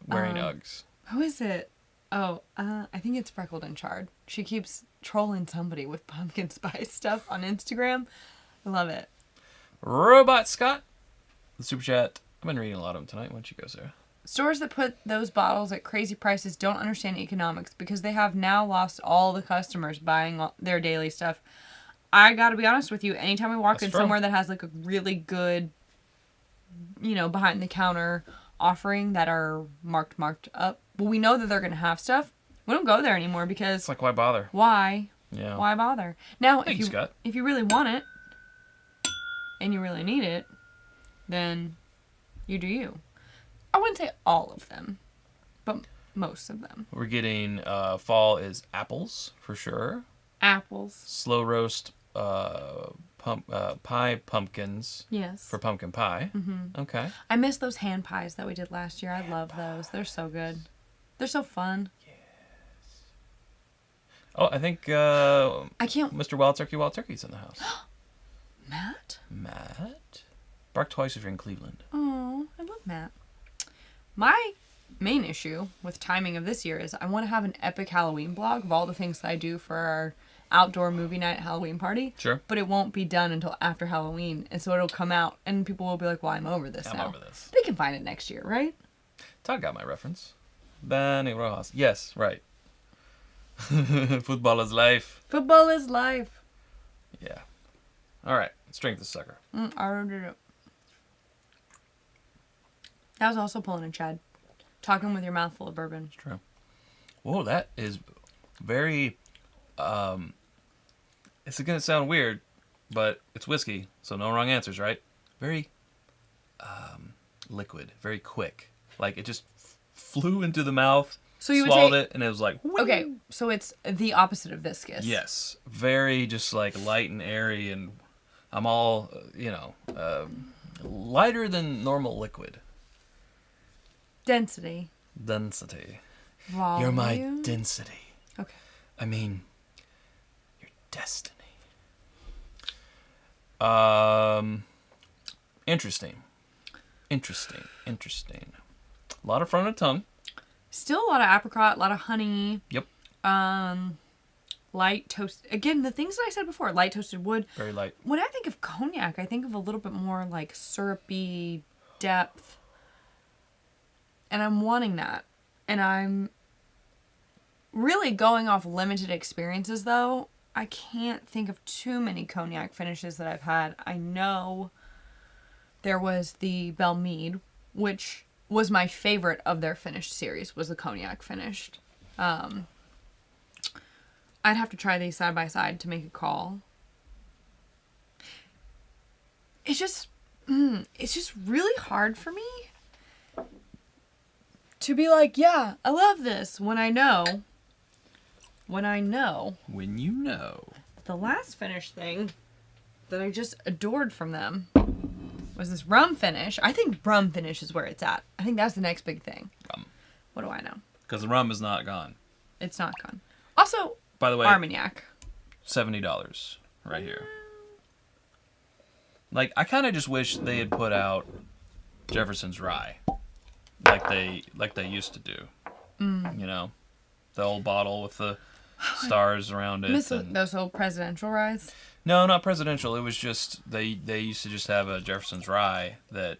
Wearing Uggs. Who is it? Oh, I think it's Freckled and Charred. She keeps trolling somebody with pumpkin spice stuff on Instagram. I love it. Robot Scott. The super chat. I've been reading a lot of them tonight. Why don't you go, Sarah? Stores that put those bottles at crazy prices don't understand economics because they have now lost all the customers buying their daily stuff. I gotta be honest with you, anytime we walk in somewhere that has like a really good, behind the counter offering that are marked up, but we know that they're gonna have stuff, we don't go there anymore because It's like, why bother? Why? Yeah. Why bother? Now, Thanks, Scott. if you really want it and you really need it, then you do you. I wouldn't say all of them, but most of them. We're getting fall is apples for sure. Apples. Slow roast pie pumpkins. Yes. For pumpkin pie. Mm-hmm. Okay. I miss those hand pies that we did last year. I love those. They're so good. They're so fun. Yes. Oh, I think I can't. Mr. Wild Turkey's in the house. Matt? Bark twice if you're in Cleveland. Oh, I love Matt. My main issue with timing of this year is I want to have an epic Halloween blog of all the things that I do for our outdoor movie night Halloween party. Sure. But it won't be done until after Halloween. And so it'll come out and people will be like, well, I'm over this now. I'm over this. They can find it next year, right? Todd got my reference. Danny Rojas. Yes, right. Football is life. Football is life. Yeah. All right. Let's drink this sucker. I already did it. That was also pulling a Chad. Talking with your mouth full of bourbon. It's true. Whoa, that is very... it's going to sound weird, but it's whiskey, so no wrong answers, right? Very liquid. Very quick. Like, it just flew into the mouth, so you swallowed it, and it was like... Whoo! Okay, so it's the opposite of viscous. Yes. Very just, like, light and airy, and I'm all, lighter than normal liquid. Density. Volume. You're my density. Okay. I mean, your destiny. Interesting. A lot of front of tongue. Still a lot of apricot, a lot of honey. Yep. Light toast. Again, the things that I said before, light toasted wood. Very light. When I think of cognac, I think of a little bit more like syrupy depth. And I'm wanting that. And I'm really going off limited experiences, though. I can't think of too many cognac finishes that I've had. I know there was the Belle Meade, which was my favorite of their finished series, was the cognac finished. I'd have to try these side by side to make a call. It's just really hard for me to be like, yeah, I love this when you know. The last finish thing that I just adored from them was this rum finish. I think rum finish is where it's at. I think that's the next big thing. Rum. What do I know? Because the rum is not gone. It's not gone. Also, by the way, Armagnac. $70 right here. Like, I kind of just wish they had put out Jefferson's rye. Like they used to do. The old bottle with the stars around it. Those old presidential ryes? No, not presidential. It was just they used to just have a Jefferson's rye that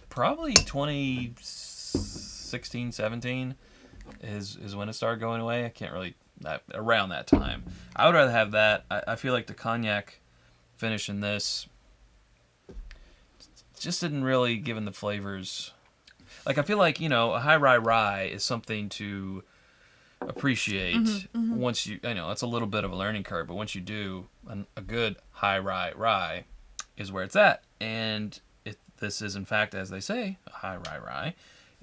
probably 2016, 17 is when it started going away. I can't really around that time. I would rather have that. I feel like the cognac finish in this just didn't really give in the flavors. Like, I feel like, a high rye is something to appreciate once you, it's a little bit of a learning curve, but once you do, a good high rye is where it's at. And this is, in fact, as they say, a high rye,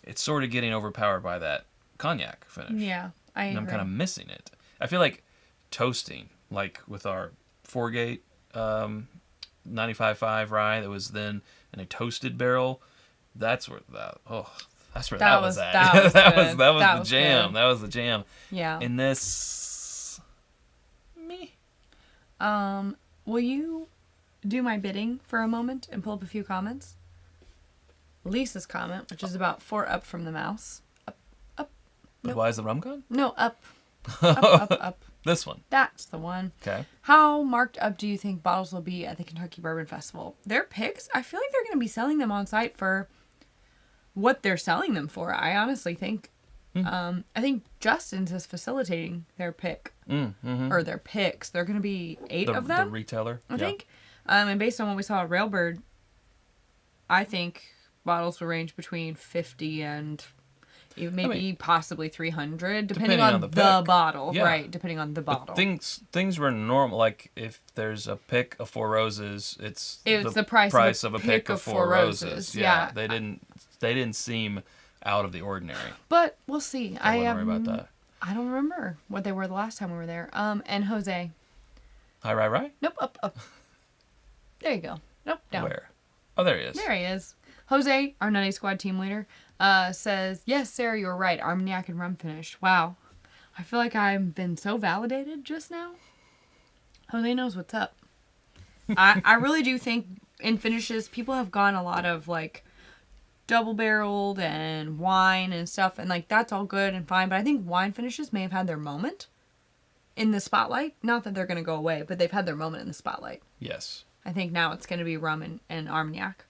it's sort of getting overpowered by that cognac finish. Yeah, I agree. And I'm kind of missing it. I feel like toasting, like with our 4-gate 95.5 rye that was then in a toasted barrel, that's where that was at. That was the jam. Good. That was the jam. Yeah. In this, me. Will you do my bidding for a moment and pull up a few comments? Lisa's comment, which is about 4 up from the mouse. Up. But Nope. why is the rum gone? No, up. Up. This one. That's the one. Okay. How marked up do you think bottles will be at the Kentucky Bourbon Festival? Their picks, I feel like they're going to be selling them on site for what they're selling them for. I honestly think. I think Justin's is facilitating their pick. Or their picks. They're going to be 8 of them. The retailer. I think. And based on what we saw at Railbird, I think bottles will range between 50 and maybe possibly 300, depending on the bottle. Yeah. Right, depending on the bottle. But things were normal. Like, if there's a pick of 4 Roses, it's the price of a pick of 4 roses. Yeah. They didn't seem out of the ordinary. But we'll see. I wouldn't worry about that. I don't remember what they were the last time we were there. And Jose. Hi, right? Nope, up. There you go. Nope, down. Where? Oh, there he is. There he is. Jose, our Nutty Squad team leader, says, yes, Sarah, you were right. Armagnac and rum finish. Wow. I feel like I've been so validated just now. Jose knows what's up. I really do think in finishes, people have gone a lot of, like, double-barreled and wine and stuff, and, like, that's all good and fine, but I think wine finishes may have had their moment in the spotlight. Not that they're going to go away, but they've had their moment in the spotlight. Yes. I think now it's going to be rum and Armagnac.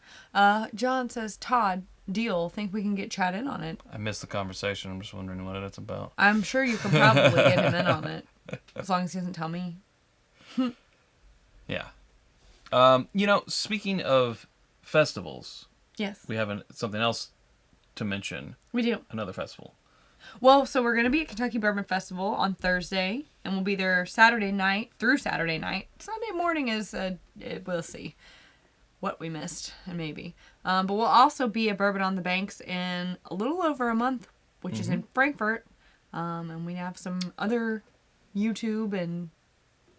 John says, Todd, deal. Think we can get Chad in on it. I missed the conversation. I'm just wondering what it's about. I'm sure you can probably get him in on it. As long as he doesn't tell me. Yeah. Speaking of festivals. Yes. We have something else to mention. We do. Another festival. Well, so we're going to be at Kentucky Bourbon Festival on Thursday, and we'll be there Saturday night through Saturday night. Sunday morning is, we'll see what we missed, and maybe. But we'll also be at Bourbon on the Banks in a little over a month, which is in Frankfurt. And we have some other YouTube and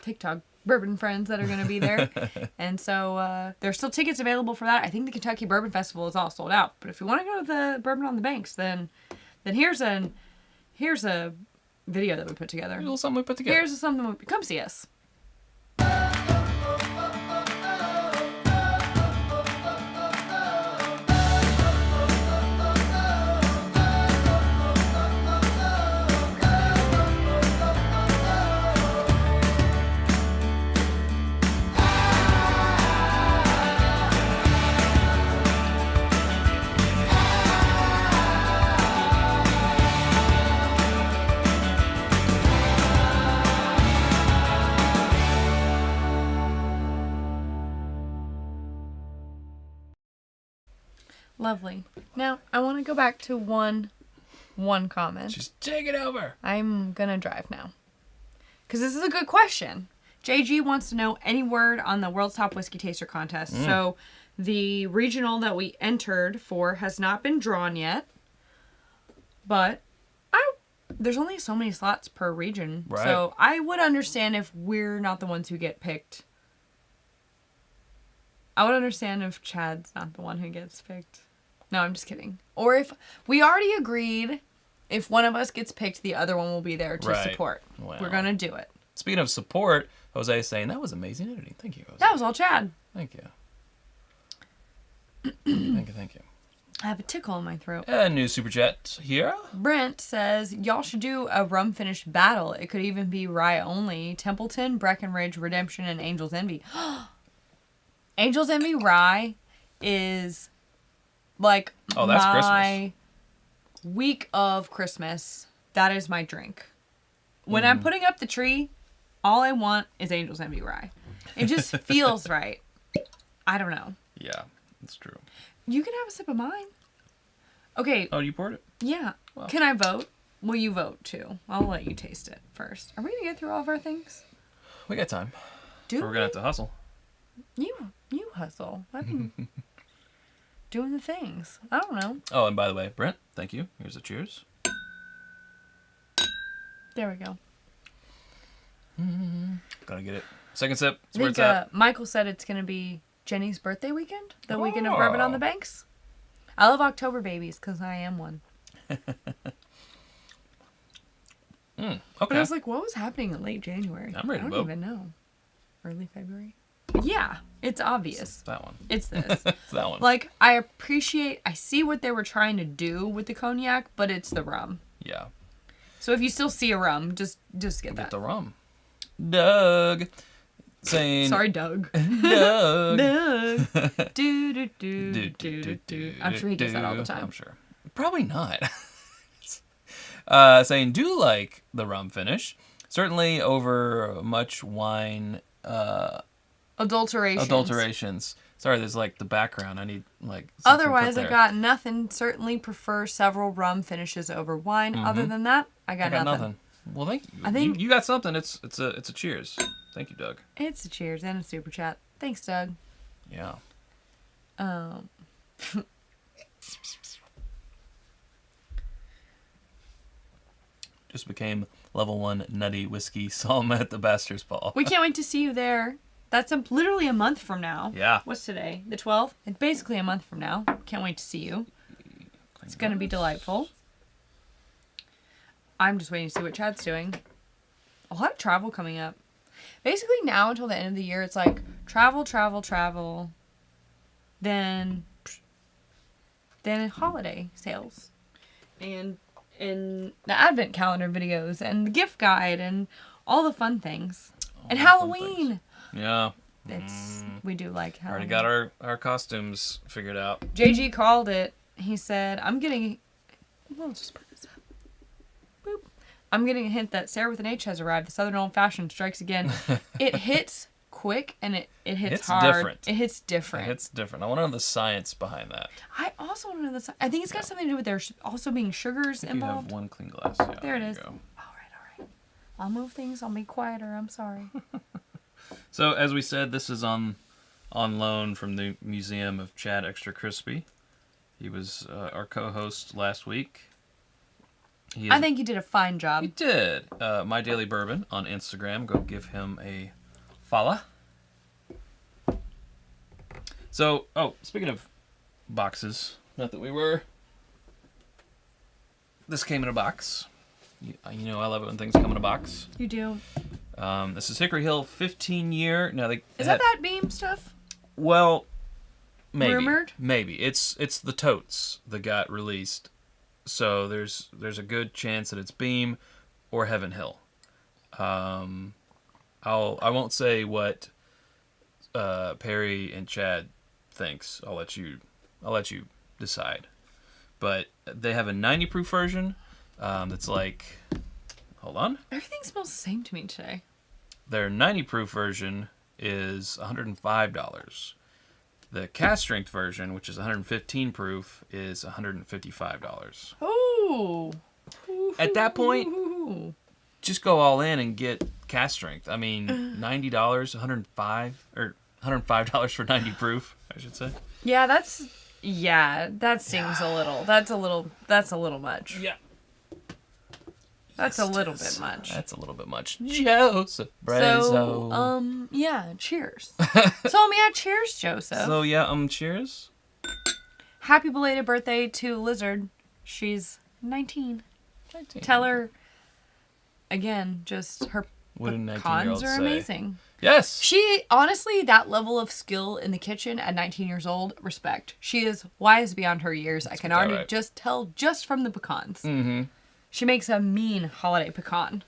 TikTok bourbon friends that are going to be there. And so there's still tickets available for that. I think the Kentucky Bourbon Festival is all sold out. But if you want to go to the Bourbon on the Banks, then here's a video that we put together. A little something we put together. Here's something. Come see us. Lovely. Now, I want to go back to one comment. Just take it over. I'm going to drive now. Because this is a good question. JG wants to know any word on the World's Top Whiskey Taster Contest. So, the regional that we entered for has not been drawn yet. But there's only so many slots per region. Right. So, I would understand if we're not the ones who get picked. I would understand if Chad's not the one who gets picked. No, I'm just kidding. Or if we already agreed, if one of us gets picked, the other one will be there to support. Well, we're going to do it. Speaking of support, Jose is saying, that was amazing editing. Thank you, Jose. That was all Chad. Thank you. Thank you. I have a tickle in my throat. A new super chat here. Brent says, y'all should do a rum finish battle. It could even be rye only. Templeton, Breckenridge, Redemption, and Angel's Envy. Angel's Envy rye is like that's my week of Christmas. That is my drink. When I'm putting up the tree, all I want is Angel's Envy rye. It just feels right. I don't know. Yeah, it's true. You can have a sip of mine. Okay. Oh, you poured it? Yeah. Well. Can I vote? Will you vote too? I'll let you taste it first. Are we going to get through all of our things? We got time. We're going to have to hustle. You hustle. I'm doing the things. I don't know. Oh, and by the way, Brent, thank you. Here's a cheers. There we go. Gotta get it. Second sip. I think Michael said it's going to be Jenny's birthday weekend. The weekend of Bourbon on the Banks. I love October babies because I am one. Okay. But I was like, what was happening in late January? I'm ready to vote. I don't even know. Early February? Yeah, it's obvious. It's that one. It's this. It's that one. Like, I see what they were trying to do with the cognac, but it's the rum. Yeah. So if you still see a rum, just get that. Get the rum. Doug, saying... Sorry, Doug. Doug. Doug. Do. I'm sure he does that all the time. I'm sure. Probably not. Saying, do like the rum finish. Certainly over much wine... Adulterations. Sorry, there's like the background. I need like... Otherwise, I got nothing. Certainly prefer several rum finishes over wine. Mm-hmm. Other than that, I got nothing. Well, thank you. I think you got something. It's a cheers. Thank you, Doug. It's a cheers and a super chat. Thanks, Doug. Yeah. Just became level 1 nutty whiskey. Saw him at the Bastard's Ball. We can't wait to see you there. That's literally a month from now. Yeah. What's today? The 12th? It's basically a month from now. Can't wait to see you. It's going to be delightful. I'm just waiting to see what Chad's doing. A lot of travel coming up. Basically now until the end of the year, it's like travel. Then holiday sales. And the advent calendar videos and the gift guide and all the fun things. And Halloween. Yeah. We do like Halloween. Already got our costumes figured out. JG called it. He said, we'll just put this up. Boop. I'm getting a hint that Sara with an H has arrived. The Southern Old Fashioned strikes again. It hits quick and it hits hard. Different. It hits different. It's different. I want to know the science behind that. I also want to know the science. I think it's got something to do with there also being sugars involved. You have one clean glass. Yeah, there it is. All right. I'll move things. I'll be quieter. I'm sorry. So, as we said, this is on loan from the Museum of Chad Extra Crispy. He was our co-host last week. I think he did a fine job. He did. My Daily Bourbon on Instagram. Go give him a follow. So, speaking of boxes, not that we were. This came in a box. I love it when things come in a box. You do. This is Hickory Hill 15-year. Now is that Beam stuff? Well, maybe. Rumored? Maybe. It's the totes that got released. So there's a good chance that it's Beam or Heaven Hill. I won't say what Perry and Chad thinks. I'll let you decide. But they have a 90 proof version that's like, hold on. Everything smells the same to me today. Their 90 proof version is $105. The cask strength version, which is 115 proof, is $155. Oh. At that point, just go all in and get cask strength. I mean, $90, $105 for 90 proof, I should say. Yeah, that stings a little. That's a little much. Yeah. That's a little bit much. That's a little bit much. Joseph Brazo. So, cheers. Cheers, Joseph. So, cheers. Happy belated birthday to Lizard. She's 19. Tell her, again, just her pecans are amazing. Yes. She, honestly, that level of skill in the kitchen at 19 years old, respect. She is wise beyond her years. I can already just tell just from the pecans. Mm-hmm. She makes a mean holiday pecan.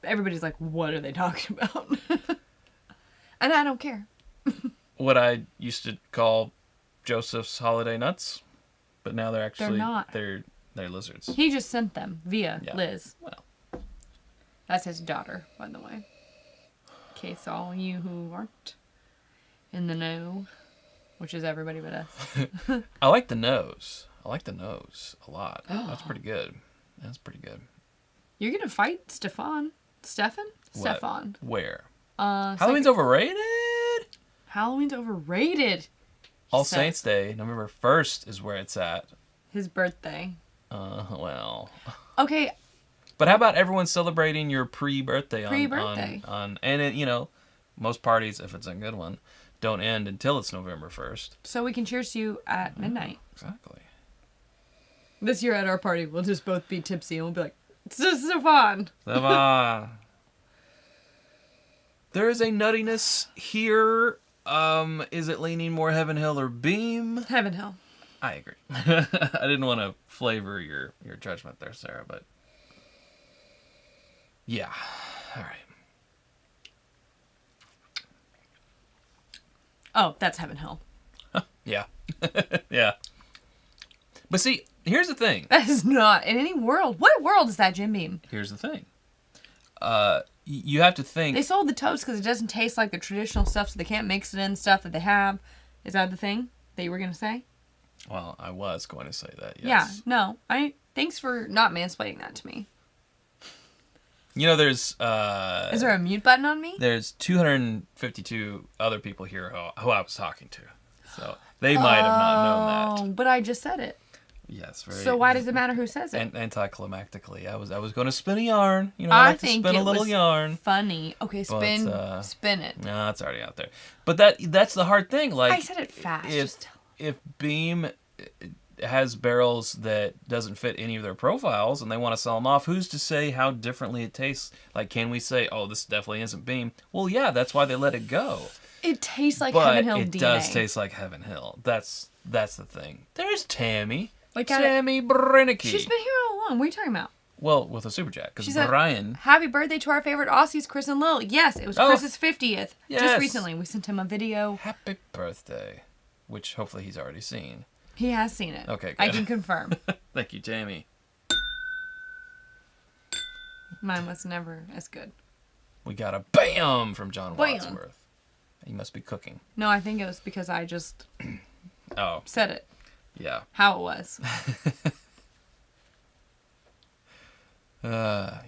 Everybody's like, what are they talking about? And I don't care. What I used to call Joseph's holiday nuts, but now they're not. They're lizards. He just sent them via Liz. Well, that's his daughter, by the way. In case all you who aren't in the know, which is everybody but us. I like the nose. I like the nose a lot. That's pretty good. You're gonna fight Stefan? Where? Halloween's overrated? Halloween's overrated. All Saints Day, November 1st is where it's at. His birthday. Well. Okay. But how about everyone celebrating your pre-birthday? And most parties, if it's a good one, don't end until it's November 1st. So we can cheers to you at midnight. Exactly. This year at our party, we'll just both be tipsy and we'll be like, it's just so fun. There is a nuttiness here. Is it leaning more Heaven Hill or Beam? Heaven Hill. I agree. I didn't want to flavor your judgment there, Sarah, but Yeah. All right. Oh, that's Heaven Hill. Yeah. Yeah. But see, here's the thing. That is not in any world. What world is that Jim Beam? Here's the thing. You have to think. They sold the toast because it doesn't taste like the traditional stuff, so they can't mix it in stuff that they have. Is that the thing that you were going to say? Well, I was going to say that, yes. Yeah, no. Thanks for not mansplaining that to me. You know, there's... Is there a mute button on me? There's 252 other people here who I was talking to. So they might have not known that. But I just said it. Yes, very. So why does it matter who says it? Anticlimactically, I was going to spin a yarn. You know, I like to spin a little yarn. Funny. Okay, spin it. No, it's already out there. But that's the hard thing. Like I said it fast. If Beam has barrels that doesn't fit any of their profiles and they want to sell them off, who's to say how differently it tastes? Like, can we say, oh, this definitely isn't Beam? Well, yeah, that's why they let it go. It tastes like Heaven Hill DNA. It does taste like Heaven Hill. That's the thing. There's Tammy. Like Tammy Brennicky. She's been here all along. What are you talking about? Well, with a super jack. Because Brian... Happy birthday to our favorite Aussies, Chris and Lil. Yes, it was Chris's 50th. Yes. Just recently. We sent him a video. Happy birthday. Which hopefully he's already seen. He has seen it. Okay, good. I can confirm. Thank you, Tammy. Mine was never as good. We got a BAM from John Wadsworth. He must be cooking. No, I think it was because I just said it. Yeah. How it was. Yeah.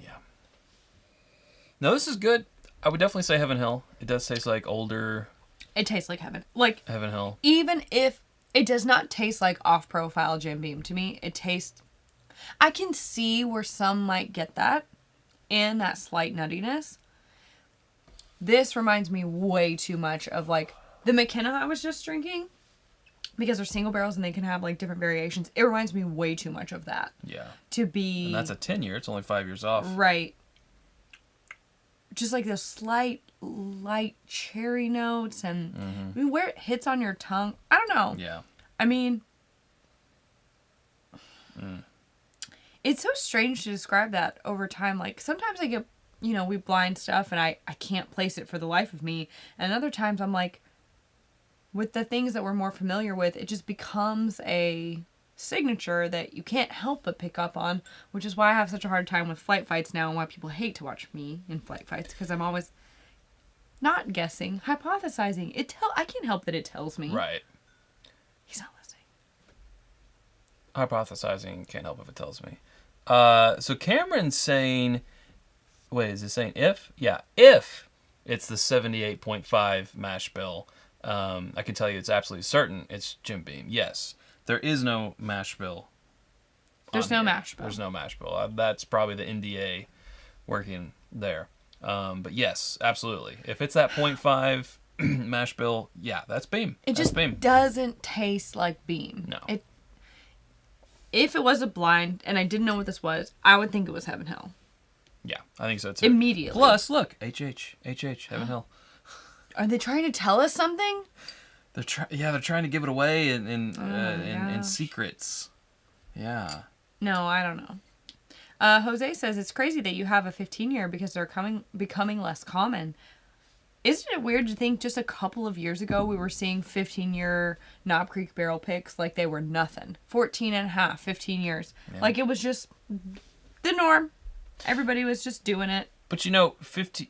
No, this is good. I would definitely say Heaven Hill. It does taste like older. It tastes like heaven. Like Heaven Hill. Even if it does not taste like off-profile Jim Beam to me, it tastes... I can see where some might get that and that slight nuttiness. This reminds me way too much of like the McKenna I was just drinking. Because they're single barrels and they can have like different variations. It reminds me way too much of that. Yeah. To be... And that's a 10-year. It's only 5 years off. Right. Just like those slight, light cherry notes and I mean, where it hits on your tongue. I don't know. Yeah. I mean... It's so strange to describe that over time. Like, sometimes I get, we blind stuff and I can't place it for the life of me. And other times I'm like... With the things that we're more familiar with, it just becomes a signature that you can't help but pick up on, which is why I have such a hard time with flight fights now and why people hate to watch me in flight fights, because I'm always not guessing, hypothesizing. I can't help that it tells me. Right. He's not listening. Hypothesizing can't help if it tells me. So Cameron's saying, wait, is it saying if? Yeah, if it's the 78.5 mash bill. I can tell you it's absolutely certain it's Jim Beam. Yes. There is no mash bill. There's no mash bill. There's no mash bill. That's probably the NDA working there. But yes, absolutely. If it's that 0.5 mash bill, yeah, that's Beam. It just doesn't taste like Beam. No. If it was a blind and I didn't know what this was, I would think it was Heaven Hill. Yeah, I think so too. Immediately. Plus, look, HH, Heaven Hill. Are they trying to tell us something? They're trying to give it away in secrets. Yeah. No, I don't know. Jose says it's crazy that you have a 15-year because they're becoming less common. Isn't it weird to think just a couple of years ago we were seeing 15-year Knob Creek barrel picks like they were nothing. 14 and a half, 15 years. Yeah. Like it was just the norm. Everybody was just doing it. But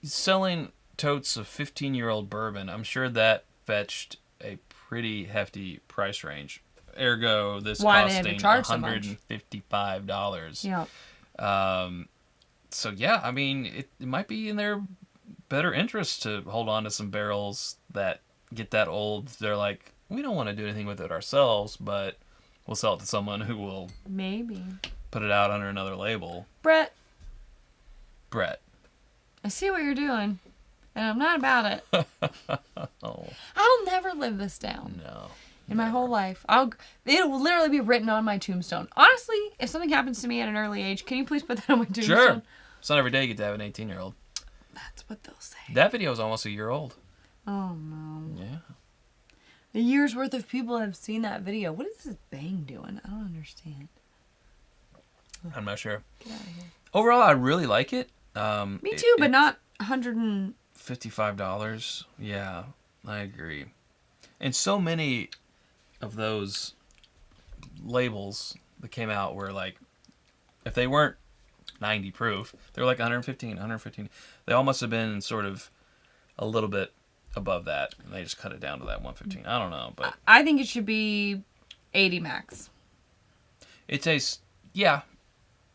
selling totes of 15-year-old bourbon, I'm sure that fetched a pretty hefty price range. Ergo, this costing $155. Yeah. So yeah, I mean, it might be in their better interest to hold on to some barrels that get that old. They're like, we don't want to do anything with it ourselves, but we'll sell it to someone who will maybe put it out under another label. Brett, I see what you're doing. And I'm not about it. Oh. I'll never live this down. No. In my whole life. It will literally be written on my tombstone. Honestly, if something happens to me at an early age, can you please put that on my tombstone? Sure. It's not every day you get to have an 18-year-old. That's what they'll say. That video is almost a year old. Oh, no. Yeah. A year's worth of people have seen that video. What is this bang doing? I don't understand. I'm not sure. Get out of here. Overall, I really like it. Me too, but not 100 and... $55. Yeah, I agree. And so many of those labels that came out were like, if they weren't 90 proof, they were like 115. They all must have been sort of a little bit above that, and they just cut it down to that 115. I don't know, but I think it should be 80 max. it tastes, yeah.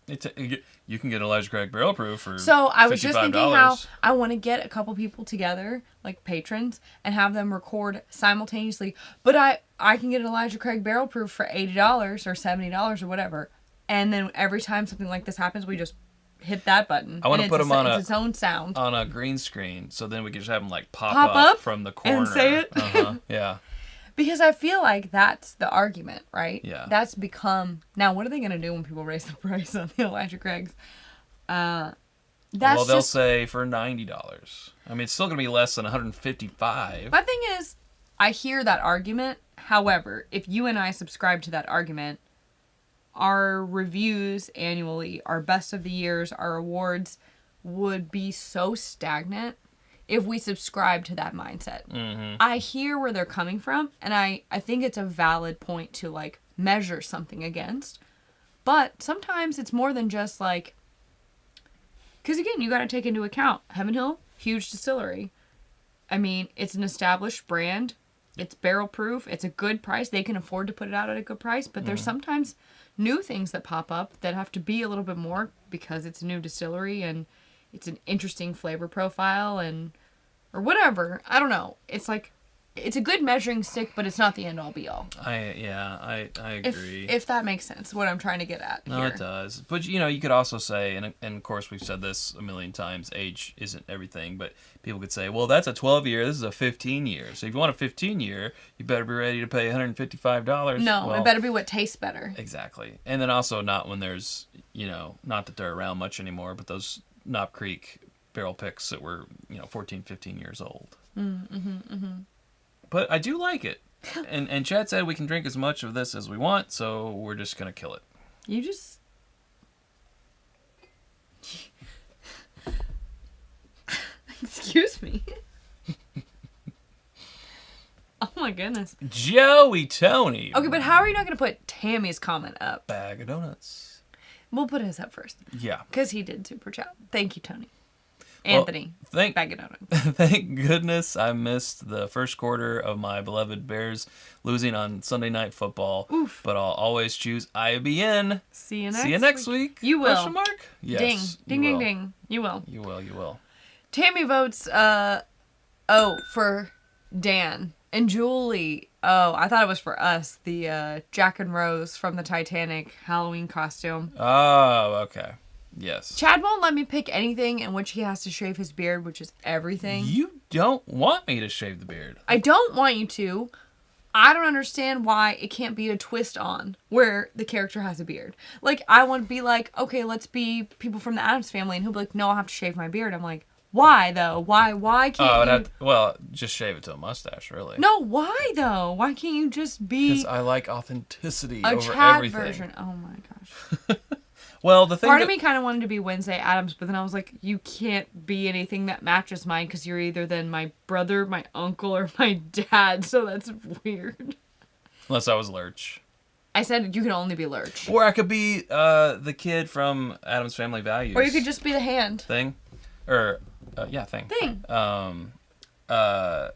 You can get Elijah Craig barrel proof for So I was just $55. thinking how I want to get a couple people together, like patrons, and have them record simultaneously. But I can get an Elijah Craig barrel proof for $80 or $70 or whatever. And then every time something like this happens, we just hit that button. I want to put them on its own sound. on a green screen, so then we can just have them like pop up up from the corner and say it. Yeah. Because I feel like that's the argument, right? Yeah. That's become... Now, what are they going to do when people raise the price on the Elijah Craigs? They'll say for $90. I mean, it's still going to be less than $155. My thing is, I hear that argument. However, if you and I subscribe to that argument, our reviews annually, our best of the years, our awards would be so stagnant if we subscribe to that mindset. Mm-hmm. I hear where they're coming from, and I think it's a valid point to, like, measure something against. But sometimes it's more than just, like... Because, again, you got to take into account Heaven Hill, huge distillery. I mean, it's an established brand. It's barrel proof. It's a good price. They can afford to put it out at a good price. But there's sometimes new things that pop up that have to be a little bit more because it's a new distillery and it's an interesting flavor profile or whatever. I don't know. It's like, it's a good measuring stick, but it's not the end all be all. I agree. If that makes sense, what I'm trying to get at. No, here. it does. But, you could also say, and of course we've said this a million times, age isn't everything, but people could say, well, that's a 12-year, this is a 15-year. So if you want a 15-year, you better be ready to pay $155. No, well, it better be what tastes better. Exactly. And then also not when there's, not that they're around much anymore, but those Knob Creek barrel picks that were, 14, 15 years old. But I do like it. And Chad said we can drink as much of this as we want, so we're just going to kill it. You just... Excuse me. Oh my goodness. Joey Tony. Okay, but how are you not going to put Tammy's comment up? Bag of donuts. We'll put his up first. Yeah. Because he did super chat. Thank you, Tony. Anthony. Well, bag of donuts. Thank goodness I missed the first quarter of my beloved Bears losing on Sunday Night Football. Oof. But I'll always choose IBN. See you next week. You will. Question mark? Yes. Ding, ding, ding. You will. You will. Tammy votes, for Dan. And Julie, I thought it was for us. The Jack and Rose from the Titanic Halloween costume. Oh, okay. Yes. Chad won't let me pick anything in which he has to shave his beard, which is everything. You don't want me to shave the beard. I don't want you to. I don't understand why it can't be a twist on where the character has a beard. Like, I want to be like, okay, let's be people from the Addams family. And he'll be like, no, I'll have to shave my beard. I'm like, why, though? Why can't you... just shave it to a mustache, really. No, why, though? Why can't you just be... Because I like authenticity a over Chad everything. version. Oh, my gosh. Well, the thing Part of me kind of wanted to be Wednesday Addams, but then I was like, you can't be anything that matches mine because you're either then my brother, my uncle, or my dad, so that's weird. Unless I was Lurch. I said you can only be Lurch. Or I could be the kid from Addams Family Values. Or you could just be the hand. Thing. Or, thing. Thing. The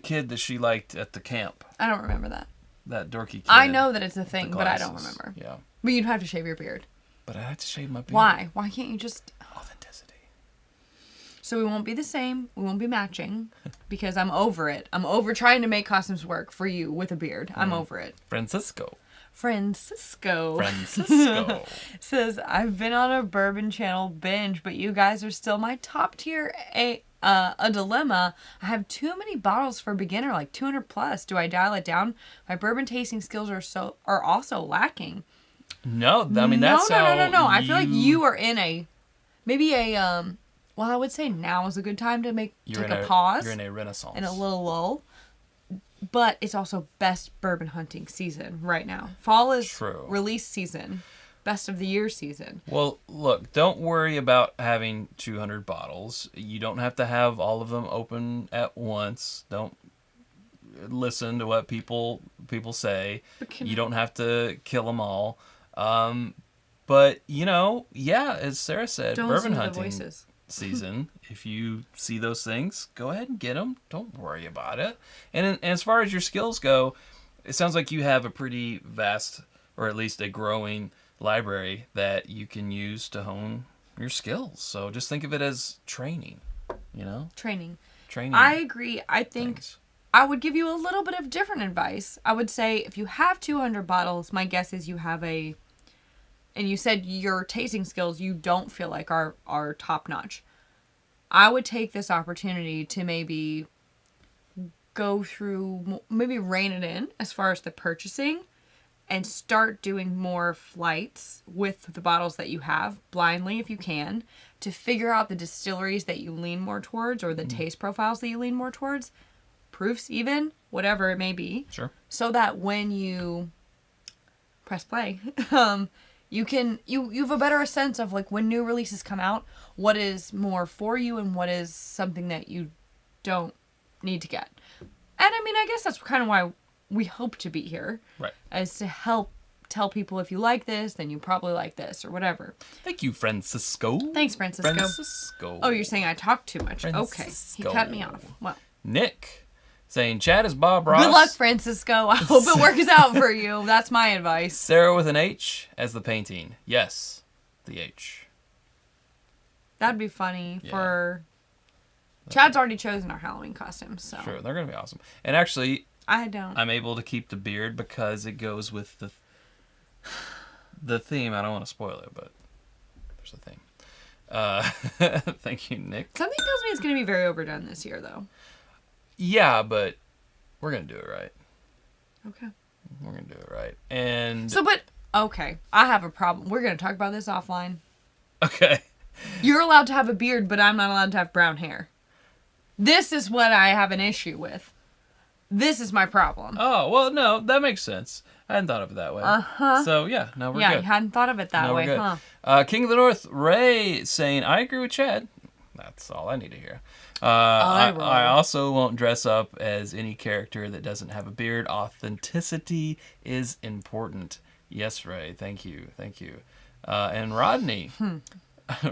kid that she liked at the camp. I don't remember that. That dorky kid. I know that it's a thing, but I don't remember. Yeah. But you'd have to shave your beard. But I had to shave my beard. Why? Why can't you just... Authenticity. So we won't be the same. We won't be matching. Because I'm over it. I'm over trying to make costumes work for you with a beard. I'm over it. Francisco says, I've been on a bourbon channel binge, but you guys are still my top tier. A dilemma. I have too many bottles for a beginner, like 200 plus. Do I dial it down? My bourbon tasting skills are also lacking. No, I mean that's no. I feel like you are in I would say now is a good time to take a pause. You're in a renaissance. And a little lull. But it's also best bourbon hunting season right now. Fall is True. Release season. best of the year season. Well, look, don't worry about having 200 bottles. You don't have to have all of them open at once. Don't listen to what people say. You don't have to kill them all. But, as Sarah said, Don't bourbon listen to the hunting voices. season, if you see those things, go ahead and get them. Don't worry about it. And as far as your skills go, it sounds like you have a pretty vast, or at least a growing library that you can use to hone your skills. So just think of it as training, Training. Training. I agree. I think things. I would give you a little bit of different advice. I would say if you have 200 bottles, my guess is you have and you said your tasting skills you don't feel like are top notch. I would take this opportunity to maybe go through, maybe rein it in as far as the purchasing and start doing more flights with the bottles that you have, blindly if you can, to figure out the distilleries that you lean more towards or the taste profiles that you lean more towards, proofs even, whatever it may be. Sure. So that when you press play, you have a better sense of like when new releases come out, what is more for you and what is something that you don't need to get. And I mean, I guess that's kind of why we hope to be here. Right. As to help tell people if you like this, then you probably like this or whatever. Thank you, Francisco. Thanks, Francisco. Francisco. Oh, you're saying I talk too much. Francisco. Okay. He cut me off. Well. Nick saying, Chad is Bob Ross. Good luck, Francisco. I hope it works out for you. That's my advice. Sarah with an H as the painting. Yes, the H. That'd be funny Yeah. for... Chad's already chosen our Halloween costumes, so... Sure, they're going to be awesome. And actually, I don't. I'm able to keep the beard because it goes with the theme. I don't want to spoil it, but there's a theme. Thank you, Nick. Something tells me it's going to be very overdone this year, though. Yeah, but we're going to do it right. Okay. We're going to do it right. And... Okay. I have a problem. We're going to talk about this offline. Okay. You're allowed to have a beard, but I'm not allowed to have brown hair. This is what I have an issue with. This is my problem. Oh, well, no, that makes sense. I hadn't thought of it that way. Uh-huh. So, yeah, no, we're Yeah, good. you hadn't thought of it that No, way, we're huh? good. King of the North, Ray, saying, I agree with Chad. That's all I need to hear. I also won't dress up as any character that doesn't have a beard. Authenticity is important. Yes, Ray. Thank you. Thank you. And Rodney.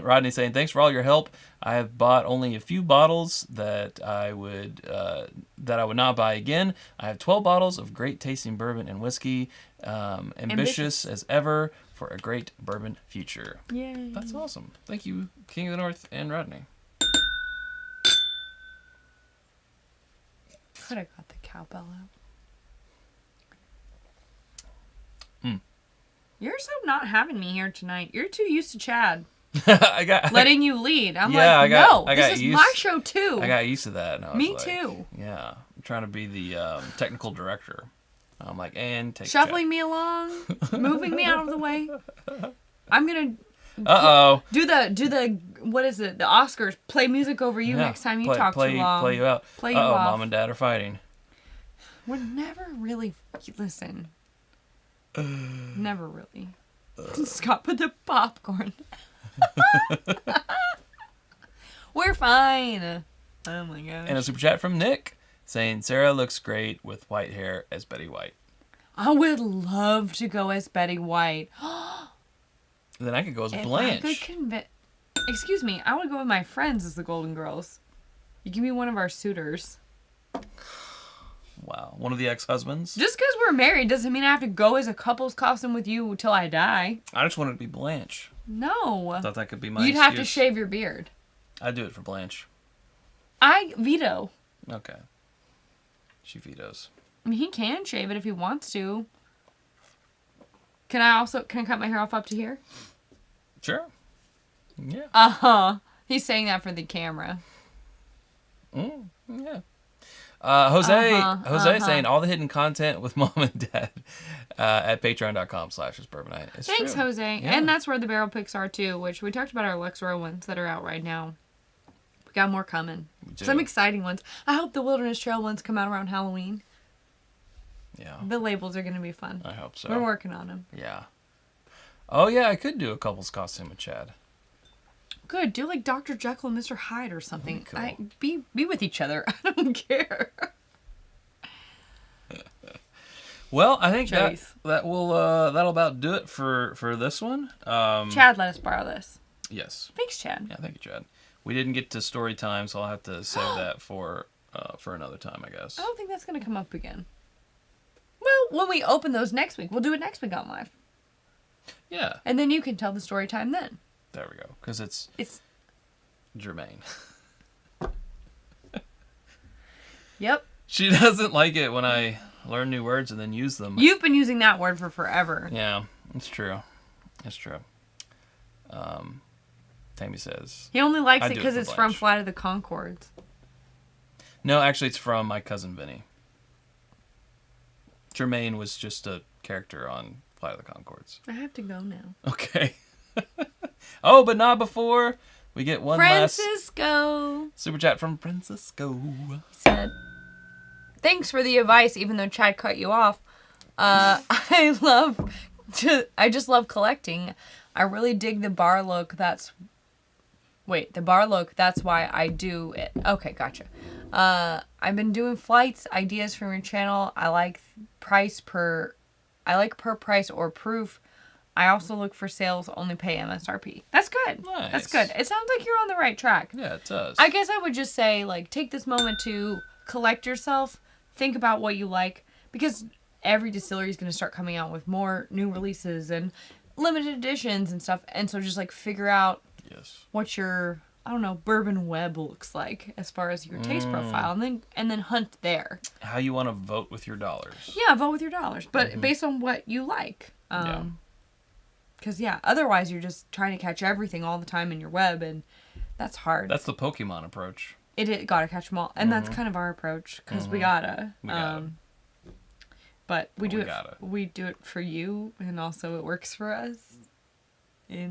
Rodney saying, thanks for all your help. I have bought only a few bottles that I would not buy again. I have 12 bottles of great tasting bourbon and whiskey. Ambitious as ever for a great bourbon future. Yay. That's awesome. Thank you, King of the North and Rodney. Could have got the cowbell out. You're so not having me here tonight. You're too used to Chad letting you lead. I'm this is my show too. I got used to that. And I was Me like, too. Yeah, I'm trying to be the technical director. I'm like, and take Shuffling me along, moving me out of the way. I'm gonna do the what is it? The Oscars. Play music over you next time you talk too long. Play you out. Play you off. Mom and Dad are fighting. We're never really listen. Never really. Scott, put the popcorn. We're fine. Oh my gosh. And a super chat from Nick saying Sarah looks great with white hair as Betty White. I would love to go as Betty White. Then I could go as If Blanche. I could Excuse me, I would go with my friends as the Golden Girls. You can be one of our suitors. Wow. One of the ex-husbands? Just because we're married doesn't mean I have to go as a couple's costume with you until I die. I just wanted to be Blanche. No. I thought that could be my You'd have to shave your beard. I'd do it for Blanche. I veto. Okay. She vetoes. I mean, he can shave it if he wants to. Can I cut my hair off up to here? Sure. Yeah. Uh-huh. He's saying that for the camera. Yeah. Jose saying all the hidden content with Mom and Dad at patreon.com/itsbourbonnight. Thanks, true. Jose. Yeah. And that's where the barrel picks are too, which we talked about our Lexroy ones that are out right now. We got more coming. Some exciting ones. I hope the Wilderness Trail ones come out around Halloween. Yeah. The labels are going to be fun. I hope so. We're working on them. Yeah. Oh, yeah, I could do a couple's costume with Chad. Good. Do like Dr. Jekyll and Mr. Hyde or something. Cool. Be with each other. I don't care. Well, I think Jeez. that'll about do it for this one. Chad, let us borrow this. Yes. Thanks, Chad. Yeah, thank you, Chad. We didn't get to story time, so I'll have to save that for another time, I guess. I don't think that's going to come up again. Well, when we open those next week, we'll do it next week on live. Yeah. And then you can tell the story time then. There we go. Because it's germane. Yep. She doesn't like it when I learn new words and then use them. You've been using that word for forever. Yeah, it's true. It's true. Tammy says. He only likes I it do because for it's from Blanche. Flight of the Conchords. No, actually, it's from my cousin Vinny. Jermaine was just a character on Flight of the Conchords. I have to go now. Okay. Oh, but not before we get one Francisco last super chat from Francisco. said, "Thanks for the advice, even though Chad cut you off. I just love collecting. I really dig the bar look. That's why I do it. Okay, gotcha. I've been doing flights, ideas from your channel. I like per price or proof. I also look for sales, only pay MSRP. That's good. Nice. That's good. It sounds like you're on the right track. Yeah, it does. I guess I would just say, like, take this moment to collect yourself. Think about what you like. Because every distillery is going to start coming out with more new releases and limited editions and stuff. And so just, like, figure out what your, I don't know, bourbon web looks like as far as your taste profile. And then hunt there. How you want to vote with your dollars. Yeah, vote with your dollars. But based on what you like. Because, otherwise you're just trying to catch everything all the time in your web, and that's hard. That's the Pokemon approach. It gotta catch them all. And that's kind of our approach, because we gotta. But we do it for you, and also it works for us. It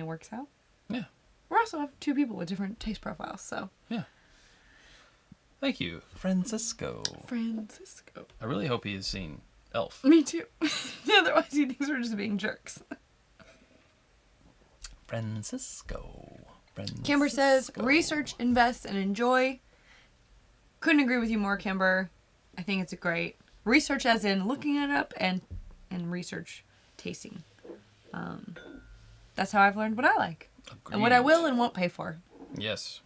works out. Yeah. We also have two people with different taste profiles, so. Yeah. Thank you, Francisco. I really hope he has seen Elf. Me too. Otherwise he thinks we're just being jerks. Francisco. Kimber says, research, invest, and enjoy. Couldn't agree with you more, Kimber. I think it's a great research, as in looking it up, and research tasting. That's how I've learned what I like. Agreed. And what I will and won't pay for. Yes.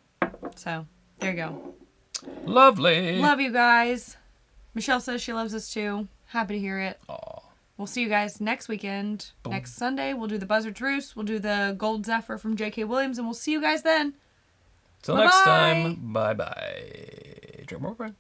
So, there you go. Lovely. Love you guys. Michelle says she loves us too. Happy to hear it. Aw. We'll see you guys next weekend. Boom. Next Sunday, we'll do the Buzzard's Roost. We'll do the Gold Zephyr from J.K. Williams, and we'll see you guys then. Till Bye-bye. next time. Bye-bye. Drink more bourbon.